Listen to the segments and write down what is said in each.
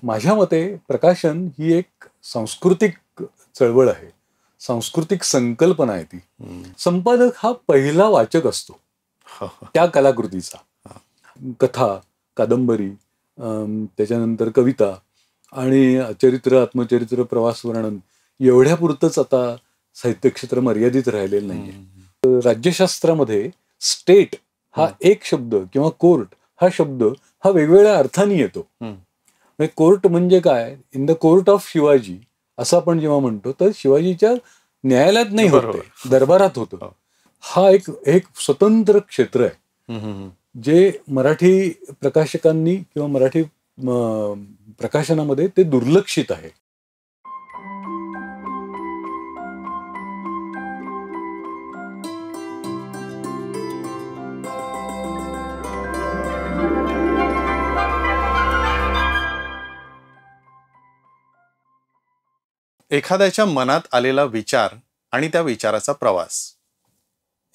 माझ्या मते प्रकाशन ही एक सांस्कृतिक चळवळ आहे, सांस्कृतिक संकल्पना आहे ती. संपादक हा पहिला वाचक असतो त्या कलाकृतीचा. कथा, कादंबरी, त्याच्यानंतर कविता आणि चरित्र, आत्मचरित्र, प्रवास वर्णन एवढ्यापुरतंच आता साहित्य क्षेत्र मर्यादित राहिलेलं नाहीये. राज्यशास्त्रामध्ये स्टेट हा एक शब्द किंवा कोर्ट हा शब्द हा वेगवेगळ्या अर्थाने येतो. कोर्ट म्हणजे काय, in the court of Shivaji असं आपण जेव्हा म्हणतो तर शिवाजीच्या न्यायालयात नाही होते, दरबारात होतं. हा एक स्वतंत्र क्षेत्र आहे जे मराठी प्रकाशकांनी किंवा मराठी प्रकाशनामध्ये ते दुर्लक्षित आहे. एखाद्याच्या मनात आलेला विचार आणि त्या विचाराचा प्रवास.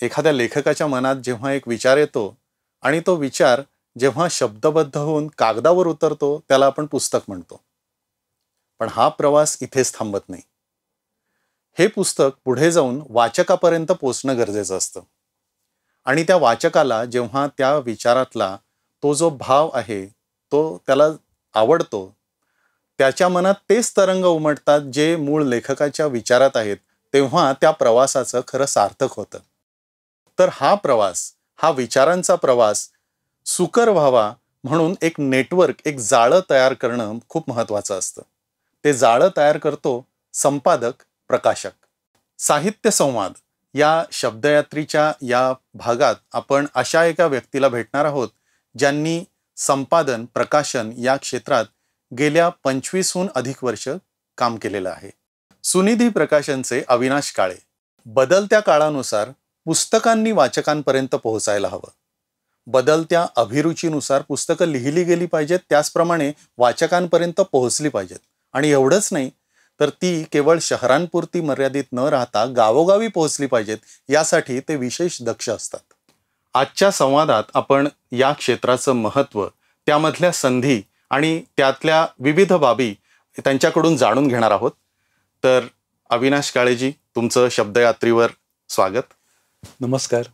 एखाद्या लेखकाच्या मनात जेव्हा एक विचार येतो आणि तो विचार जेव्हा शब्दबद्ध होऊन कागदावर उतरतो त्याला आपण पुस्तक म्हणतो. पण हा प्रवास इथेच थांबत नाही. हे पुस्तक पुढे जाऊन वाचकापर्यंत पोचणं गरजेचं असतं. आणि त्या वाचकाला जेव्हा त्या विचारातला तो जो भाव आहे तो त्याला आवडतो, त्याच्या मनात तेच तरंग उमटतात जे मूळ लेखकाच्या विचारात आहेत, तेव्हा त्या प्रवासाचं खरं सार्थक होतं. तर हा प्रवास, हा विचारांचा प्रवास सुकर व्हावा म्हणून एक नेटवर्क, एक जाळं तयार करणं खूप महत्त्वाचं असतं. ते जाळं तयार करतो संपादक, प्रकाशक. साहित्य संवाद या शब्दयात्रीच्या या भागात आपण अशा एका व्यक्तीला भेटणार आहोत ज्यांनी संपादन, प्रकाशन या क्षेत्रात गेल्या 25हून अधिक वर्ष काम केलेलं आहे. सुनिधी प्रकाशनचे अविनाश काळे. बदलत्या काळानुसार पुस्तकांनी वाचकांपर्यंत पोहोचायला हवं. बदलत्या अभिरुचीनुसार पुस्तकं लिहिली गेली पाहिजेत, त्याचप्रमाणे वाचकांपर्यंत पोहोचली पाहिजेत. आणि एवढंच नाही तर ती केवळ शहरांपुरती मर्यादित न राहता गावोगावी पोहोचली पाहिजेत, यासाठी ते विशेष दक्ष असतात. आजच्या संवादात आपण या क्षेत्राचं महत्त्व, त्यामधल्या संधी आणि त्यातल्या विविध बाबी त्यांच्याकडून जाणून घेणार आहोत. तर अविनाश काळेजी, तुमचं शब्दयात्रीवर स्वागत. नमस्कार.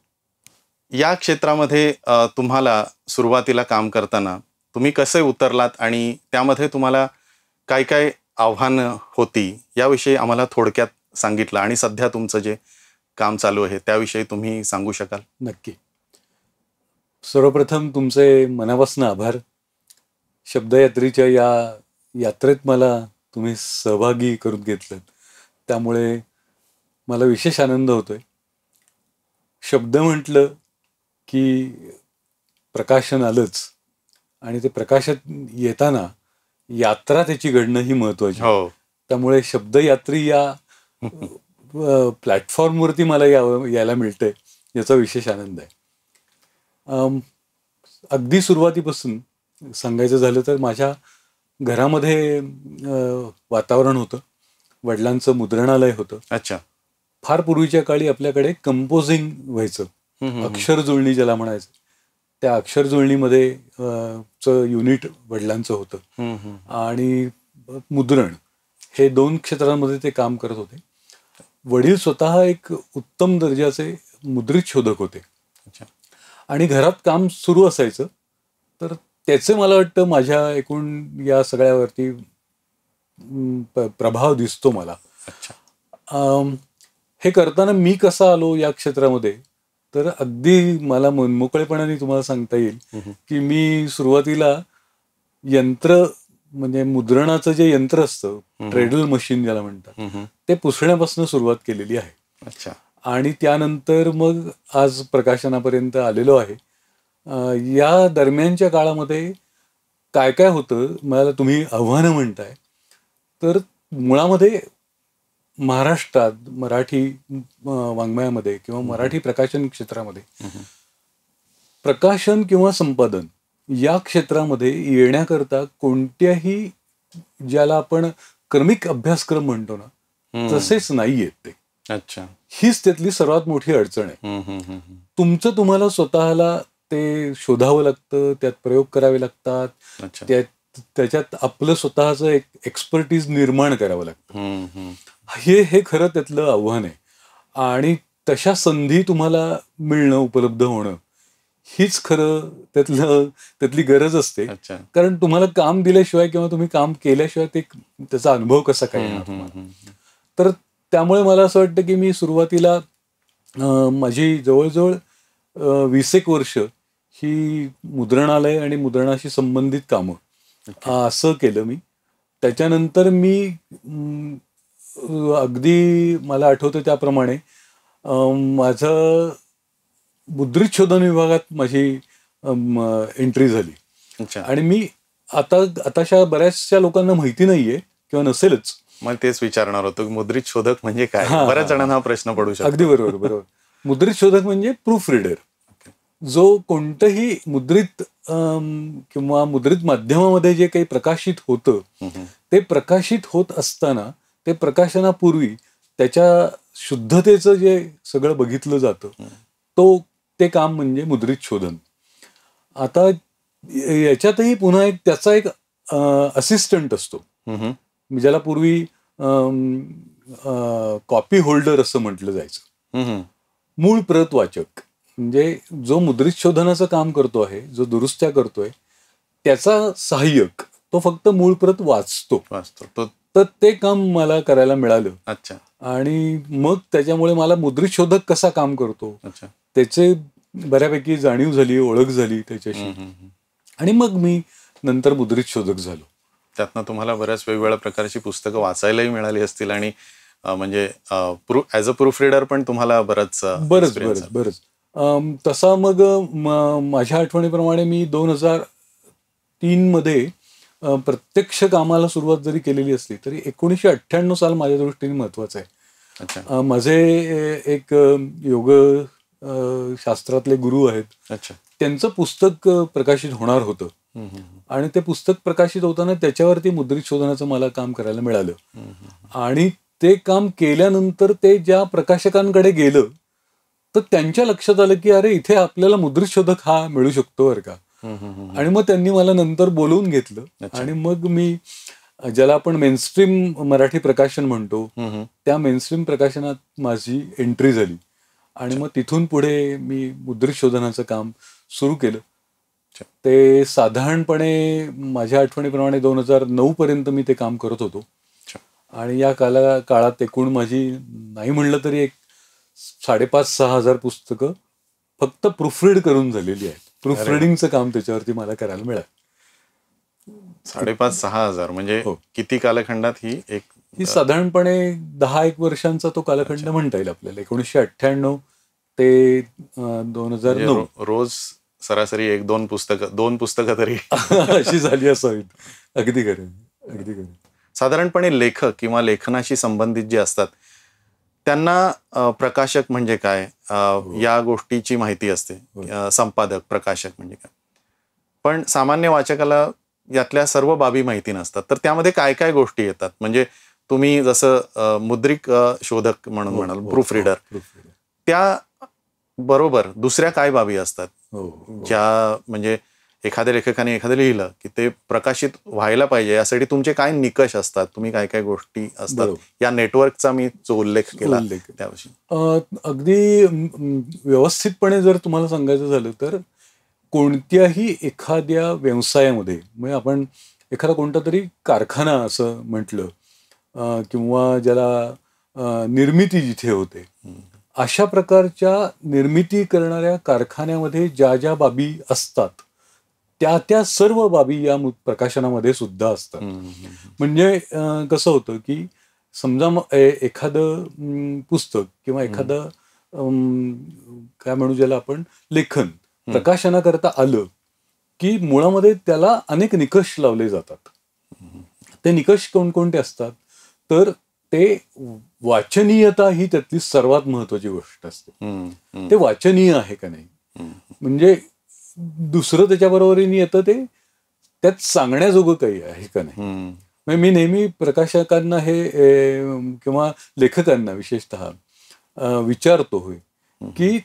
या क्षेत्रामध्ये तुम्हाला सुरुवातीला काम करताना तुम्ही कसे उतरलात आणि त्यामध्ये तुम्हाला काय काय आव्हानं होती याविषयी आम्हाला थोडक्यात सांगितलं, आणि सध्या तुमचं जे काम चालू आहे त्याविषयी तुम्ही सांगू शकाल? नक्की. सर्वप्रथम तुमचे मनापासून आभार. शब्दयात्रीच्या या यात्रेत मला तुम्ही सहभागी करून घेतलं, त्यामुळे मला विशेष आनंद होतोय. शब्द म्हटलं की प्रकाशन आलंच, आणि ते प्रकाशात येताना यात्रा त्याची घडणं ही महत्वाची. त्यामुळे शब्दयात्री या प्लॅटफॉर्मवरती मला यायला मिळतंय याचा विशेष आनंद आहे. अगदी सुरुवातीपासून सांगायचं झालं तर माझ्या घरामध्ये वातावरण होतं. वडिलांचं मुद्रणालय होतं. अच्छा. फार पूर्वीच्या काळी आपल्याकडे कंपोजिंग व्हायचं, अक्षर जुळणी ज्याला म्हणायचं. त्या अक्षर जुळणीमध्ये युनिट वडिलांचं होतं, आणि मुद्रण, हे 2 क्षेत्रांमध्ये ते काम करत होते. वडील स्वतः एक उत्तम दर्जाचे मुद्रित शोधक होते. आणि घरात काम सुरू असायचं, तर त्याचे मला वाटतं माझ्या एकूण या सगळ्यावरती प्रभाव दिसतो मला. हे करताना मी कसा आलो या क्षेत्रामध्ये, तर अगदी मला मनमोकळेपणाने तुम्हाला सांगता येईल की मी सुरुवातीला यंत्र, म्हणजे मुद्रणाचं जे यंत्र असतं, ट्रेडल मशीन ज्याला म्हणतात, ते पुसण्यापासून सुरुवात केलेली आहे. अच्छा. आणि त्यानंतर मग आज प्रकाशनापर्यंत आलेलो आहे. या दरम्यानच्या काळामध्ये काय काय होतं, मला तुम्ही आव्हानं म्हणताय, तर मुळामध्ये महाराष्ट्रात मराठी वाङ्मयामध्ये किंवा मराठी प्रकाशन क्षेत्रामध्ये प्रकाशन किंवा संपादन या क्षेत्रामध्ये येण्याकरता कोणत्याही, ज्याला आपण क्रमिक अभ्यासक्रम म्हणतो ना, तसेच नाही आहेत ते. अच्छा. हीच त्यातली सर्वात मोठी अडचण आहे. तुम्हाला स्वतःला ते शोधावं लागतं, त्यात प्रयोग करावे लागतात, त्याच्यात आपलं स्वतःचं एक एक्सपर्टीज निर्माण करावं लागतं. हम्म. हे खरं त्यातलं आव्हान आहे. आणि तशा संधी तुम्हाला मिळणं, उपलब्ध होणं, हीच खरं त्यातली गरज असते. अच्छा. कारण तुम्हाला काम दिल्याशिवाय किंवा तुम्ही काम केल्याशिवाय त्याचा अनुभव कसा काय येणार तुम्हाला. तर त्यामुळे मला असं वाटतं की मी सुरुवातीला माझी जवळजवळ 20 वर्ष ही मुद्रणालय आणि मुद्रणाशी संबंधित कामं असं केलं मी. त्याच्यानंतर मी अगदी मला आठवतं त्याप्रमाणे माझं मुद्रित शोधन विभागात माझी एंट्री झाली. आणि मी आताशा बऱ्याचशा लोकांना माहिती नाहीये किंवा नसेलच. मग तेच विचारणार होतो की मुद्रित शोधक म्हणजे काय. बऱ्याच जणांना हा प्रश्न पडू शकतो. अगदी बरोबर. मुद्रित शोधक म्हणजे प्रूफ रीडर, जो कोणतंही मुद्रित किंवा मुद्रित माध्यमामध्ये जे काही प्रकाशित होतं ते प्रकाशित होत असताना ते प्रकाशनापूर्वी त्याच्या शुद्धतेचं जे सगळं बघितलं जातं ते काम म्हणजे मुद्रित शोधन. आता याच्यातही पुन्हा त्याचा एक असिस्टंट असतो, ज्याला पूर्वी कॉपी होल्डर असं म्हटलं जायचं. मूळ प्रत वाचक म्हणजे जो मुद्रित शोधनाचं काम करतो आहे, जो दुरुस्त्या करतोय, त्याचा सहाय्यक तो फक्त मूळ प्रत वाचतो. तर ते काम मला करायला मिळालं. अच्छा. आणि मग त्याच्यामुळे मला मुद्रित शोधक कसा काम करतो त्याचे बऱ्यापैकी जाणीव झाली, ओळख झाली त्याच्याशी. आणि मग मी नंतर मुद्रित शोधक झालो. त्यातनं तुम्हाला बऱ्याच वेगवेगळ्या प्रकारची पुस्तकं वाचायलाही मिळाली असतील आणि म्हणजे ऍज अ प्रूफ रीडर पण तुम्हाला बरंच. तसा मग माझ्या आठवणीप्रमाणे मी 2003 मध्ये प्रत्यक्ष कामाला सुरुवात जरी केलेली असली तरी 1998 साल माझ्या दृष्टीने महत्वाचं आहे. माझे एक योग शास्त्रातले गुरु आहेत, त्यांचं पुस्तक प्रकाशित होणार होतं. आणि ते पुस्तक प्रकाशित होताना त्याच्यावरती मुद्रित शोधनाचं मला काम करायला मिळालं. आणि ते काम केल्यानंतर ते ज्या प्रकाशकांकडे गेलं तर त्यांच्या लक्षात आलं की अरे इथे आपल्याला मुद्रित शोधक हा मिळू शकतो बरं का. आणि मग त्यांनी मला नंतर बोलवून घेतलं आणि मग मी ज्याला आपण मेनस्ट्रीम मराठी प्रकाशन म्हणतो त्या मेनस्ट्रीम प्रकाशनात माझी एंट्री झाली. आणि मग तिथून पुढे मी मुद्रित शोधनाचं काम सुरू केलं. ते साधारणपणे माझ्या आठवणीप्रमाणे 2009 पर्यंत मी ते काम करत होतो. आणि या काळात एकूण माझी नाही म्हणलं तरी एक 5,500-6 हजार पुस्तकं फक्त प्रूफरीड करून झालेली आहेत. प्रूफ रिडिंगचं काम त्याच्यावरती मला करायला मिळालं. 5,500-6 हजार म्हणजे किती कालखंडात ही साधारणपणे 10-1 वर्षांचा तो कालखंड म्हणता येईल आपल्याला. 1998 ते 2009 रोज सरासरी 1-2 पुस्तकं तरी अशी झाली असावी. अगदी खरं. साधारणपणे लेखक किंवा लेखनाशी संबंधित जे असतात त्यांना प्रकाशक म्हणजे काय या गोष्टीची माहिती असते. संपादक, प्रकाशक म्हणजे काय. पण सामान्य वाचकाला यातल्या सर्व बाबी माहिती नसतात. तर त्यामध्ये काय काय गोष्टी येतात. म्हणजे तुम्ही जसं मुद्रिक शोधक म्हणून म्हणाल, प्रूफ रीडर, त्या बरोबर दुसऱ्या काय बाबी असतात ज्या म्हणजे एखाद्या लेखकाने एखादं लिहिलं की ते प्रकाशित व्हायला पाहिजे यासाठी तुमचे काय निकष असतात, तुम्ही काय काय गोष्टी असतात या नेटवर्कचा मी जो उल्लेख केला त्याविषयी. अगदी व्यवस्थितपणे जर तुम्हाला सांगायचं झालं तर कोणत्याही एखाद्या व्यवसायामध्ये म्हणजे आपण एखादा कोणता तरी कारखाना असं म्हटलं किंवा ज्याला निर्मिती जिथे होते अशा प्रकारच्या निर्मिती करणाऱ्या कारखान्यामध्ये ज्या ज्या बाबी असतात त्या सर्व बाबी या प्रकाशनामध्ये सुद्धा असतात. म्हणजे कसं होतं की समजा एखादं पुस्तक किंवा एखादं काय म्हणू ज्याला आपण लेखन प्रकाशनाकरता आलं की मुळामध्ये त्याला अनेक निकष लावले जातात. ते निकष कोणकोणते असतात तर ते वाचनीयता ही त्यातली सर्वात महत्वाची गोष्ट असते. ते वाचनीय आहे का नाही, म्हणजे दुसरं त्याच्याबरोबरीने येतं ते त्यात सांगण्याजोगं काही आहे का नाही. म्हणजे मी नेहमी प्रकाशकांना हे किंवा लेखकांना विशेषतः विचारतो होय की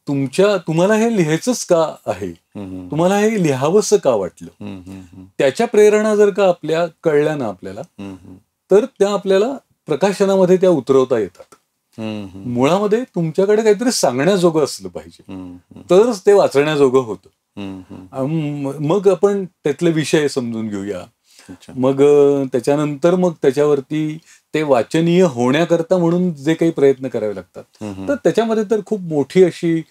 तुम्हाला हे लिहायचंच का आहे, तुम्हाला हे लिहावंसं का वाटलं, त्याच्या प्रेरणा जर का आपल्या कळल्या ना आपल्याला, तर त्या आपल्याला प्रकाशनामध्ये त्या उतरवता येतात. मुळामध्ये तुमच्याकडे काहीतरी सांगण्याजोगं असलं पाहिजे, तरच ते वाचण्याजोगं होतं. मग आपण त्यातले विषय समजून घेऊया. मग त्याच्यानंतर मग त्याच्यावरती ते वाचनीय होण्याकरता म्हणून जे काही प्रयत्न करावे लागतात, तर त्याच्यामध्ये तर खूप मोठी अशी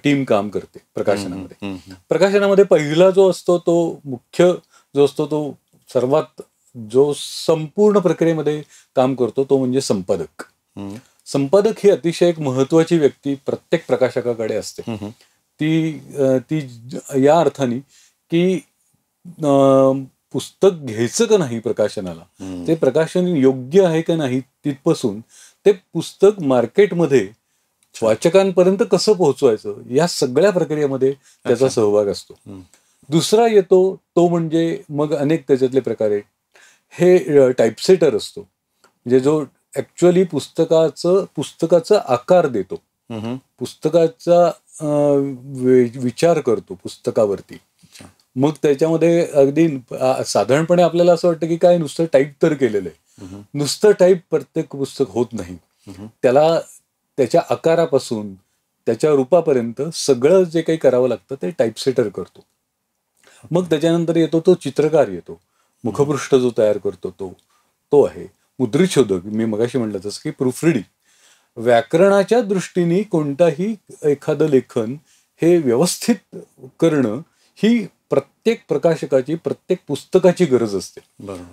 टीम काम करते प्रकाशनामध्ये. प्रकाशनामध्ये पहिला जो असतो तो मुख्य जो असतो तो सर्वात जो संपूर्ण प्रक्रियेमध्ये काम करतो तो म्हणजे संपादक. संपादक ही अतिशय एक महत्वाची व्यक्ती प्रत्येक प्रकाशकाकडे असते. ती या अर्थाने की पुस्तक घ्यायचं का नाही प्रकाशनाला, ते प्रकाशन योग्य आहे का नाही तिथपासून ते पुस्तक मार्केटमध्ये वाचकांपर्यंत कसं पोहोचवायचं या सगळ्या प्रक्रियेमध्ये त्याचा सहभाग असतो. दुसरा येतो तो म्हणजे मग अनेक त्याच्यातले प्रकार आहेत. हे टाईपसेटर असतो, म्हणजे जो ऍक्च्युअली पुस्तकाचा आकार देतो, पुस्तकाचा विचार करतो पुस्तकावरती. मग त्याच्यामध्ये अगदी साधारणपणे आपल्याला असं वाटतं की काय नुसतं टाईप तर केलेलं आहे. नुसतं टाईप प्रत्येक पुस्तक होत नाही. त्याला त्याच्या आकारापासून त्याच्या रूपापर्यंत सगळं जे काही करावं लागतं ते टाईपसेटर करतो. मग त्याच्यानंतर येतो तो चित्रकार येतो, मुखपृष्ठ जो तयार करतो तो आहे. मुद्रितशोधक, मी मगाशी म्हटलं तसं की प्रूफ रिडिंग. व्याकरणाच्या दृष्टीने कोणताही एखादं लेखन हे व्यवस्थित करणं ही प्रत्येक प्रकाशकाची, प्रत्येक पुस्तकाची गरज असते.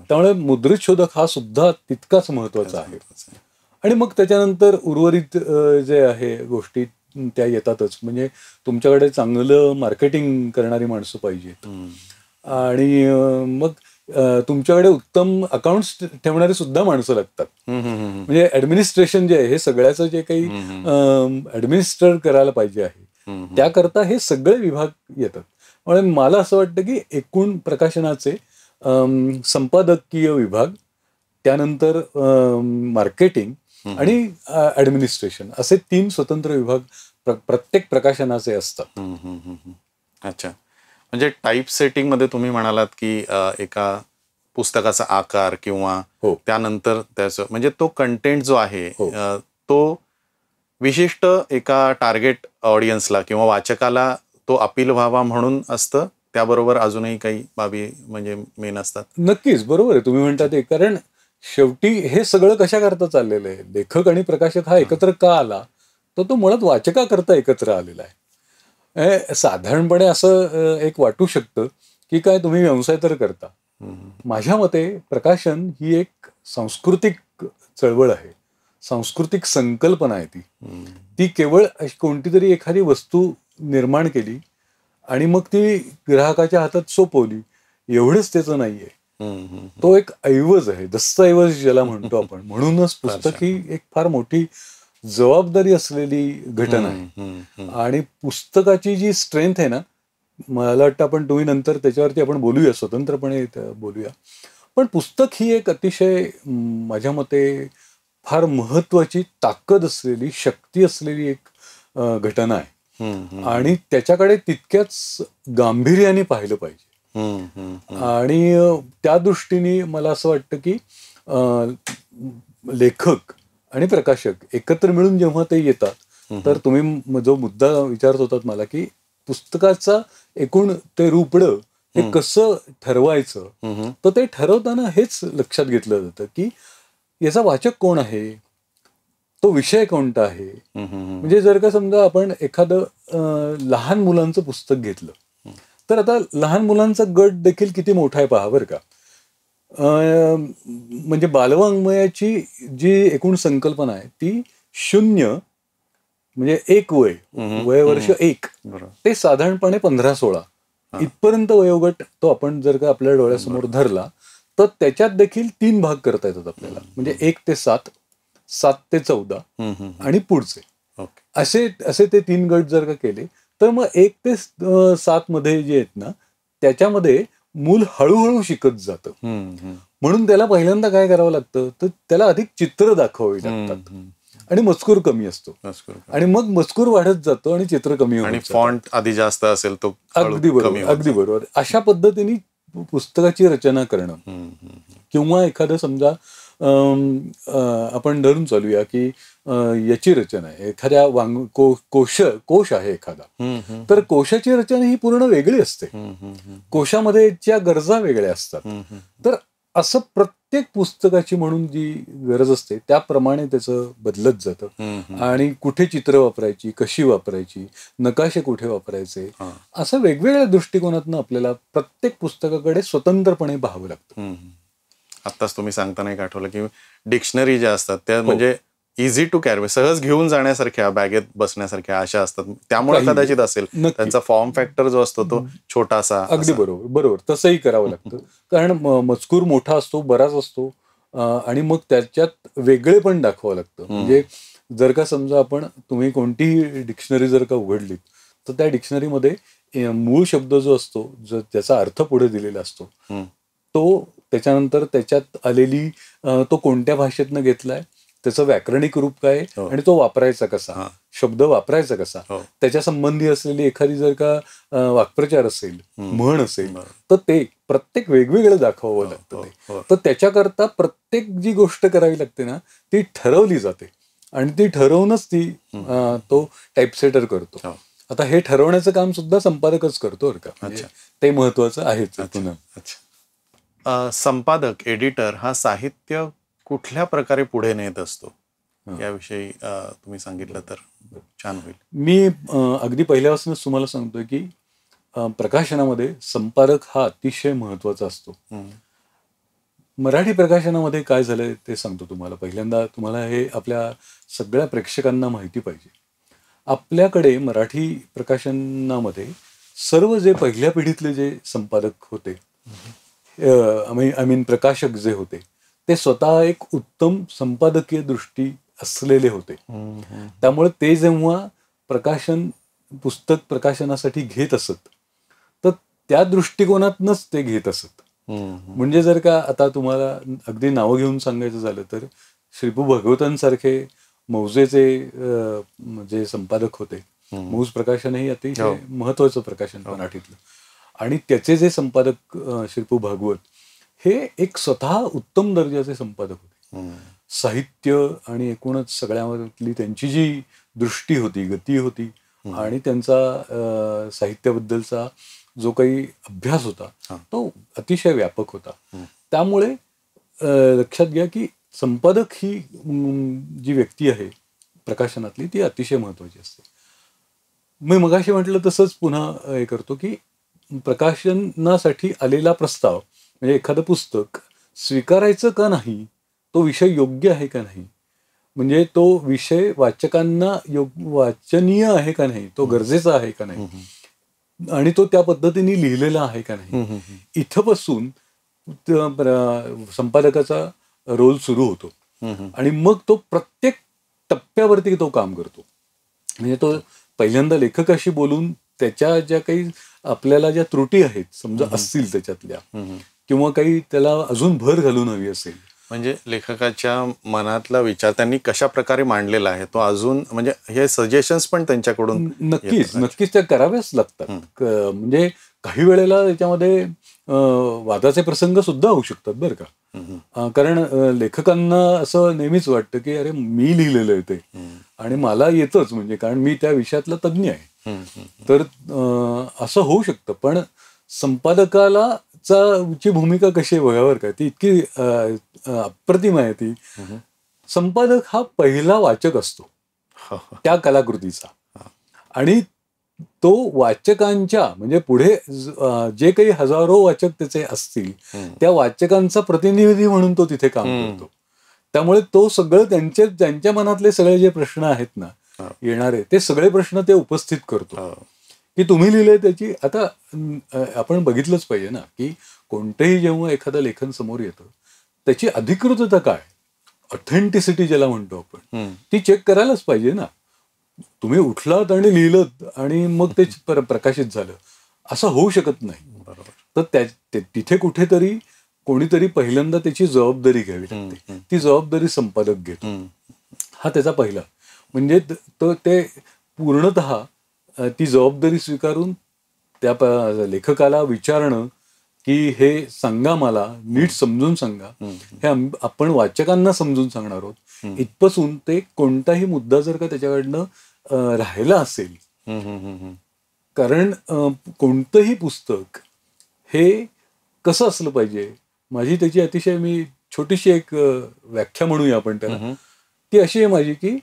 त्यामुळे मुद्रित शोधक हा सुद्धा तितकाच महत्वाचा आहे. आणि मग त्याच्यानंतर उर्वरित जे आहे गोष्टी त्या येतातच. म्हणजे तुमच्याकडे चांगलं मार्केटिंग करणारी माणसं पाहिजेत, आणि मग तुमच्याकडे उत्तम अकाउंट्स ठेवणारी सुद्धा माणसं लागतात. म्हणजे ऍडमिनिस्ट्रेशन जे आहे हे सगळ्याचं जे काही ऍडमिनिस्टर करायला पाहिजे आहे, त्याकरता हे सगळे विभाग येतात. म्हणून मला असं वाटतं की एकूण प्रकाशनाचे संपादकीय विभाग, त्यानंतर मार्केटिंग आणि ऍडमिनिस्ट्रेशन असे 3 स्वतंत्र विभाग प्रत्येक प्रकाशनाचे असतात. अच्छा, म्हणजे टाईप सेटिंग मध्ये तुम्ही म्हणालात की एका पुस्तकाचा आकार किंवा त्यानंतर त्याचं म्हणजे तो कंटेंट जो आहे तो विशिष्ट एका टार्गेट ऑडियन्सला किंवा वाचकाला तो अपील व्हावा म्हणून असतं. त्याबरोबर अजूनही काही बाबी म्हणजे मेन असतात. नक्कीच बरोबर आहे तुम्ही म्हणता ते. कारण शेवटी हे सगळं कशा करता चाललेलं आहे, लेखक आणि प्रकाशक हा एकत्र का आला, तर तो मुळात वाचकाकरता एकत्र आलेला आहे. साधारणपणे असं एक वाटू शकतं की काय तुम्ही व्यवसाय तर करता. माझ्या मते प्रकाशन ही एक सांस्कृतिक चळवळ आहे, सांस्कृतिक संकल्पना आहे. ती केवळ कोणती तरी एखादी वस्तू निर्माण केली आणि मग ती ग्राहकाच्या हातात सोपवली एवढंच त्याचं नाहीये. तो एक ऐवज आहे, दस्तऐवज ज्याला म्हणतो आपण. म्हणूनच पुस्तक ही एक फार मोठी जबाबदारी असलेली घटना आहे. आणि पुस्तकाची जी स्ट्रेंथ आहे ना, मला वाटतं तुम्ही नंतर त्याच्यावरती आपण बोलूया, स्वतंत्रपणे बोलूया. पण पुस्तक ही एक अतिशय माझ्या मते फार महत्वाची ताकद असलेली, शक्ती असलेली एक घटना आहे. आणि त्याच्याकडे तितक्याच गांभीर्याने पाहिलं पाहिजे. आणि त्या दृष्टीने मला असं वाटतं की लेखक आणि प्रकाशक एकत्र मिळून जेव्हा ते येतात, तर तुम्ही जो मुद्दा विचारत होतात मला की पुस्तकाचा एकूण ते रूपडं हे कसं ठरवायचं, तर ते ठरवताना हेच लक्षात घेतलं जातं की याचा वाचक कोण आहे, तो विषय कोणता आहे. म्हणजे जर का समजा आपण एखादं लहान मुलांचं पुस्तक घेतलं, तर आता लहान मुलांचा गट देखील किती मोठा आहे पहा बरं का. म्हणजे बालवाङ्मयाची जी एकूण संकल्पना आहे ती 0 म्हणजे 1 वय वर्ष 1 ते साधारणपणे 15-16 इथपर्यंत वयोगट तो आपण जर का आपल्या डोळ्यासमोर धरला, तर त्याच्यात देखील 3 भाग करता येतात आपल्याला. म्हणजे 1 ते 7, 7 ते 14 आणि पुढचे असे ते 3 गट जर का केले, तर मग 1 ते 7 मध्ये जे आहेत ना, त्याच्यामध्ये मूल हळूहळू शिकत जातं. म्हणून त्याला पहिल्यांदा काय करावं लागतं, तर त्याला अधिक चित्र दाखवावी लागतात. आणि मजकूर कमी असतो, आणि मग मजकूर वाढत जातो आणि चित्र कमी होतं, आणि फॉन्ट आधी जास्त असेल तो अगदी बरोबर, अगदी बरोबर. अशा पद्धतीने पुस्तकाची रचना करणं, किंवा एखादं समजा आपण धरून चालूया की याची रचना आहे, एखाद्या कोश आहे एखादा, तर कोशाची रचना ही पूर्ण वेगळी असते, कोशामध्ये ज्या गरजा वेगळ्या असतात. तर असं प्रत्येक पुस्तकाची म्हणून जी गरज असते त्याप्रमाणे त्याचं बदलत जातं, आणि कुठे चित्र वापरायची, कशी वापरायची, नकाशे कुठे वापरायचे, असं वेगवेगळ्या दृष्टिकोनातून आपल्याला प्रत्येक पुस्तकाकडे स्वतंत्रपणे पाहावं लागतं. आत्ताच तुम्ही सांगताना एक आठवलं की डिक्शनरी ज्या असतात त्या म्हणजे इझी टू कॅरी, सहज घेऊन जाण्यासारख्या, बॅगेत बसण्यासारख्या अशा असतात, त्यामुळे कदाचित असेल त्यांचा फॉर्म फॅक्टर जो असतो तो छोटासा. अगदी बरोबर बरोबर, तसंही करावं लागतं, कारण मजकूर मोठा असतो, बराच असतो, आणि मग त्याच्यात वेगळे पण दाखवावं लागतं. म्हणजे जर का समजा तुम्ही कोणतीही डिक्शनरी जर का उघडलीत, तर त्या डिक्शनरीमध्ये मूळ शब्द जो असतो, ज्याचा अर्थ पुढे दिलेला असतो, तो त्याच्यानंतर त्याच्यात आलेली तो कोणत्या भाषेतनं घेतलाय, त्याचं व्याकरणिक रूप काय, आणि तो वापरायचा कसा, शब्द वापरायचा कसा, त्याच्या संबंधी असलेली एखादी जर का वाक्प्रचार असेल, म्हण असेल, तर ते प्रत्येक वेगवेगळं दाखवावं लागतं ते. तर त्याच्याकरता प्रत्येक जी गोष्ट करावी लागते ना, ती ठरवली जाते, आणि ती ठरवूनच ती तो टाईपसेटर करतो. आता हे ठरवण्याचं काम सुद्धा संपादकच करतो बरं का, म्हणजे ते महत्वाचं आहेच. संपादक, एडिटर हा साहित्य कुठल्या प्रकारे पुढे नेत असतो, याविषयी तुम्ही सांगितलं तर छान होईल. मी अगदी पहिल्यापासूनच तुम्हाला सांगतोय की प्रकाशनामध्ये संपादक हा अतिशय महत्वाचा असतो. मराठी प्रकाशनामध्ये काय झालंय ते सांगतो तुम्हाला. पहिल्यांदा तुम्हाला हे आपल्या सगळ्या प्रेक्षकांना माहिती पाहिजे. आपल्याकडे मराठी प्रकाशनामध्ये सर्व जे पहिल्या पिढीतले जे संपादक होते, आय मीन प्रकाशक जे होते, ते स्वतः एक उत्तम संपादकीय दृष्टी असलेले होते. त्यामुळे ते जेव्हा पुस्तक प्रकाशनासाठी घेत असत, तर त्या दृष्टिकोनातनच ते घेत असत. म्हणजे जर का आता तुम्हाला अगदी नावं घेऊन सांगायचं झालं तर श्रीपू भागवतांसारखे मौजेचे जे संपादक होते, मौज प्रकाशन हे अतिशय महत्वाचं प्रकाशन मराठीतलं, आणि त्याचे जे संपादक श्रीपू भागवत हे एक स्वतः उत्तम दर्जाचे संपादक होते. साहित्य आणि एकूणच सगळ्यामधली त्यांची जी दृष्टी होती, गती होती, आणि त्यांचा साहित्याबद्दलचा जो काही अभ्यास होता तो अतिशय व्यापक होता. त्यामुळे लक्षात घ्या की संपादक ही जी व्यक्ती आहे प्रकाशनातली, ती अतिशय महत्वाची असते. मी मगाशी म्हटलं तसंच पुन्हा हे करतो की प्रकाशनासाठी आलेला प्रस्ताव, म्हणजे एखादं पुस्तक स्वीकारायचं का नाही, तो विषय योग्य आहे का नाही, म्हणजे तो विषय वाचकांना वाचनीय आहे का नाही, तो गरजेचा आहे का नाही, आणि तो त्या पद्धतीने लिहिलेला आहे का नाही, इथपासून संपादकाचा रोल सुरू होतो. आणि मग तो प्रत्येक टप्प्यावरती तो काम करतो. म्हणजे तो पहिल्यांदा लेखकाशी बोलून त्याच्या ज्या काही आपल्याला ज्या त्रुटी आहेत समजा असतील त्याच्यातल्या, किंवा काही त्याला अजून भर घालून हवी असेल, म्हणजे लेखकाच्या मनातला विचार त्यांनी कशा प्रकारे मांडलेला आहे तो अजून, म्हणजे हे सजेशन्स पण त्यांच्याकडून नक्कीच त्या कराव्याच लागतात. म्हणजे काही वेळेला त्याच्यामध्ये वादाचे प्रसंग सुद्धा होऊ शकतात बरं का, कारण लेखकांना असं नेहमीच वाटतं की अरे मी लिहिलेलं आहे ते, आणि मला येतच, म्हणजे कारण मी त्या विषयातला तज्ज्ञ आहे. तर असं होऊ शकतं, पण संपादकाला ची भूमिका कशी आहे बघावर का, ती इतकी अप्रतिम आहे ती. संपादक हा पहिला वाचक असतो त्या कलाकृतीचा, आणि तो वाचकांच्या, म्हणजे पुढे जे काही हजारो वाचक त्याचे असतील त्या वाचकांचा प्रतिनिधी म्हणून तो तिथे काम करतो. त्यामुळे तो सगळं त्यांच्या मनातले सगळे जे प्रश्न आहेत ना येणारे, ते सगळे प्रश्न ते उपस्थित करतो की तुम्ही लिहिले त्याची. आता आपण बघितलंच पाहिजे ना की कोणतंही जेव्हा एखादं लेखन समोर येतं त्याची अधिकृतता काय, ऑथेंटिसिटी ज्याला म्हणतो आपण, ती चेक करायलाच पाहिजे ना. तुम्ही उठलात आणि लिहिलं आणि मग ते प्रकाशित झालं असं होऊ शकत नाही. तर तिथे कुठेतरी कोणीतरी पहिल्यांदा त्याची जबाबदारी घ्यावी लागते. ती जबाबदारी संपादक घेतो. हा त्याचा पहिला. म्हणजे ते पूर्णतः ती जबाबदारी स्वीकारून त्या लेखकाला विचारणं की हे सांगा, मला नीट समजून सांगा, हे आपण वाचकांना समजून सांगणार आहोत, इथपासून ते कोणताही मुद्दा जर का त्याच्याकडनं राहिला असेल, कारण कोणतंही पुस्तक हे कसं असलं पाहिजे, माझी त्याची अतिशय मी छोटीशी एक व्याख्या म्हणूया आपण त्याला, ती अशी आहे माझी की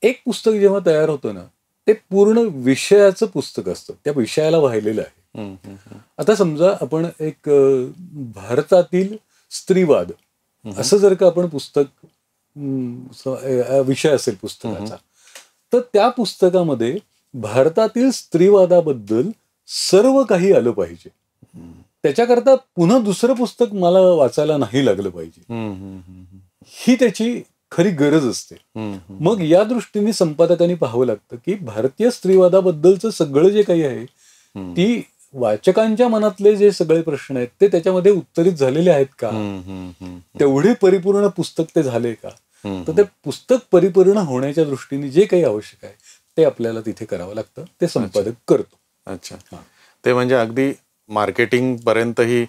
एक पुस्तक जेव्हा तयार होतं ना, ते पूर्ण विषयाचं पुस्तक असतं, त्या विषयाला वाहिलेलं आहे. आता समजा आपण एक भारतातील स्त्रीवाद असं जर का आपण पुस्तक विषय असेल पुस्तकाचा, तर त्या पुस्तकामध्ये भारतातील स्त्रीवादाबद्दल सर्व काही आलं पाहिजे. त्याच्याकरता पुन्हा दुसरं पुस्तक मला वाचायला नाही लागलं पाहिजे, ही त्याची खरी गरज असते. मग या दृष्टीने संपादकांनी पाहावं लागतं की भारतीय स्त्रीवादाबद्दलचं सगळं जे काही आहे, ती वाचकांच्या मनातले जे सगळे प्रश्न आहेत ते त्याच्यामध्ये उत्तरित झालेले आहेत का, तेवढे परिपूर्ण पुस्तक ते झाले का, तर ते पुस्तक परिपूर्ण होण्याच्या दृष्टीने जे काही आवश्यक आहे ते आपल्याला तिथे करावं लागतं, ते संपादक करतो. अच्छा, ते म्हणजे अगदी मार्केटिंग पर्यंतही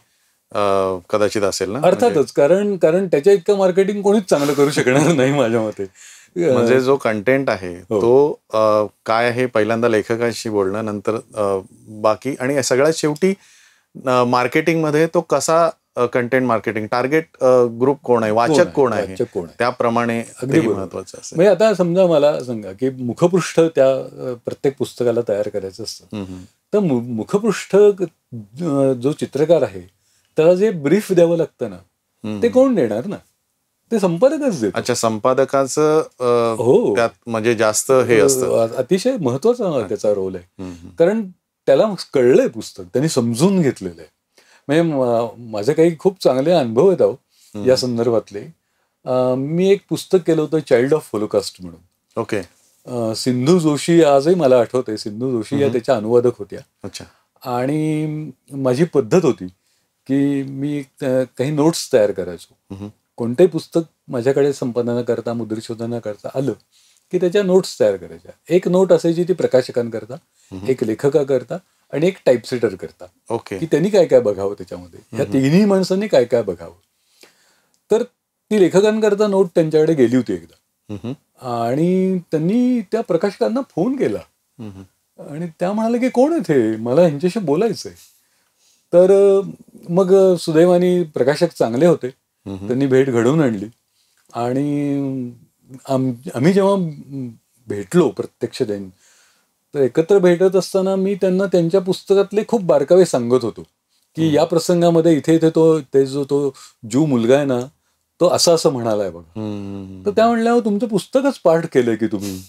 कदाचित असेल ना. अर्थातच, कारण त्याच्या इतकं मार्केटिंग कोणीच चांगलं करू शकणार नाही माझ्या मते. म्हणजे जो कंटेंट आहे तो काय आहे, पहिल्यांदा लेखकाशी बोलणं, नंतर बाकी, आणि सगळ्यात शेवटी मार्केटिंगमध्ये तो कसा कंटेंट मार्केटिंग, टार्गेट ग्रुप कोण आहे, वाचक कोण आहे, त्याप्रमाणे अगदी महत्वाचं असतं. म्हणजे आता समजा मला सांगा की मुखपृष्ठ त्या प्रत्येक पुस्तकाला तयार करायचं असतं, तर मुखपृष्ठ जो चित्रकार आहे त्याला जे ब्रीफ द्यावं लागतं ना, ते कोण देणार ना, ते संपादकच देतो. अच्छा, संपादकाचं त्यात म्हणजे जास्त हे असतं, अतिशय महत्वाचा त्याचा रोल आहे, कारण त्याला कळलंय पुस्तक, त्यांनी समजून घेतलेलं आहे. म्हणजे माझे काही खूप चांगले अनुभव आहेत अहो या संदर्भातले. मी एक पुस्तक केलं होतं चाइल्ड ऑफ होलोकास्ट म्हणून. ओके. सिंधू जोशी, आजही मला आठवते, सिंधू जोशी या त्याच्या अनुवादक होत्या. अच्छा. आणि माझी पद्धत होती की मी काही नोट्स तयार करायचो. कोणतेही पुस्तक माझ्याकडे संपादनाकरता, मुद्रितशोधनाकरता आलं की त्याच्या नोट्स तयार करायच्या. एक नोट असायची ती प्रकाशकांकरता, एक लेखकाकरता आणि एक टाईपसेटर करता. ओके. की त्यांनी काय काय बघावं त्याच्यामध्ये, या तिन्ही माणसांनी काय काय बघावं. तर ती लेखकांकरता नोट त्यांच्याकडे गेली होती एकदा, आणि त्यांनी त्या प्रकाशकांना फोन केला आणि त्या म्हणाले की कोण आहे ते, मला ह्यांच्याशी बोलायचंय. तर मग सुदैवाने प्रकाशक चांगले होते, त्यांनी भेट घडवून आणली. आणि आम्ही जेव्हा भेटलो प्रत्यक्ष त्यांनी, तर एकत्र भेटत असताना मी त्यांना त्यांच्या पुस्तकातले खूप बारकावे सांगत होतो की या प्रसंगामध्ये इथे इथे तो जो मुलगा आहे ना, तो असं म्हणालाय बघा. तर त्या म्हणल्या, तुमचं पुस्तकच पाठ केलंय की तुम्ही,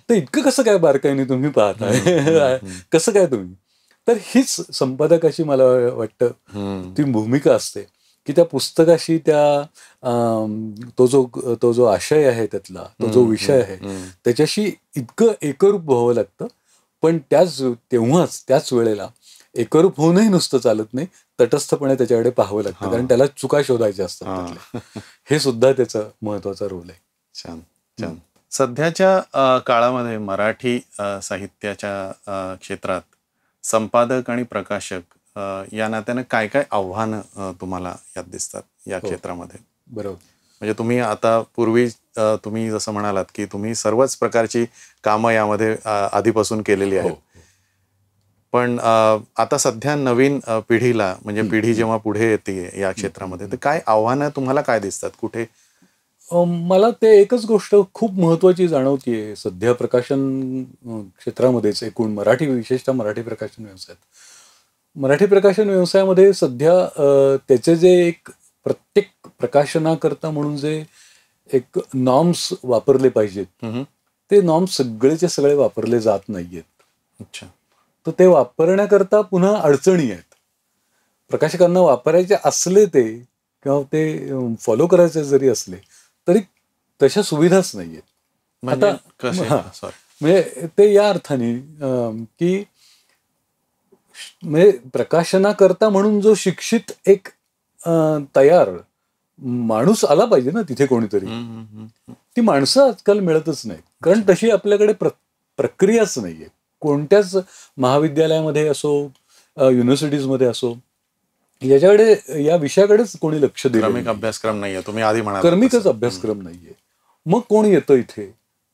तर इतकं कसं काय बारकाईने तुम्ही पाहताय, कसं काय तुम्ही. तर हीच संपादकाची मला वाटतं ती भूमिका असते की त्या पुस्तकाशी, तो जो आशय आहे त्यातला, तो जो विषय आहे त्याच्याशी इतकं एकरूप व्हावं लागतं. पण त्याच वेळेला एकरूप होऊनही नुसतं चालत नाही, तटस्थपणे त्याच्याकडे पाहावं लागतं, कारण त्याला चुका शोधायच्या असतात. हे सुद्धा त्याचा महत्वाचा रोल आहे. छान छान. सध्याच्या काळामध्ये मराठी साहित्याच्या क्षेत्रात संपादक आणि प्रकाशक या नात्यानं काय काय आव्हानं तुम्हाला यात दिसतात या क्षेत्रामध्ये? बरोबर. म्हणजे तुम्ही आता पूर्वी तुम्ही जसं म्हणालात की तुम्ही सर्वच प्रकारची कामं यामध्ये आधीपासून केलेली आहेत, पण आता सध्या नवीन पिढीला, म्हणजे पिढी जेव्हा पुढे येते या क्षेत्रामध्ये, तर काय आव्हानं तुम्हाला काय दिसतात, कुठे? मला ते एकच गोष्ट खूप महत्वाची जाणवतीये सध्या प्रकाशन क्षेत्रामध्येच, एकूण मराठी, विशेषतः मराठी प्रकाशन व्यवसायामध्ये सध्या त्याचे जे एक प्रत्येक प्रकाशनाकरता म्हणून जे एक नॉर्म्स वापरले पाहिजेत, ते नॉर्म्स सगळेचे सगळे वापरले जात नाहीयेत. अच्छा. तर ते वापरण्याकरता पुन्हा अडचणी आहेत. प्रकाशकांना वापरायचे असले ते, किंवा ते फॉलो करायचे जरी असले तरी तशा सुविधाच नाहीयेत. आता म्हणजे ते या अर्थाने की म्हणजे प्रकाशनाकरता म्हणून जो शिक्षित एक तयार माणूस आला पाहिजे ना तिथे कोणीतरी. ती माणसं आजकाल मिळतच नाही, कारण तशी आपल्याकडे प्रक्रियाच नाहीये. कोणत्याच महाविद्यालयामध्ये असो, युनिव्हर्सिटीजमध्ये असो, याच्याकडे, या विषयाकडेच कोणी लक्ष दिलं. क्रमिक अभ्यासक्रम नाहीये, तुम्ही आधी म्हणाला क्रमिकच अभ्यासक्रम नाहीये. मग कोण येतं इथे?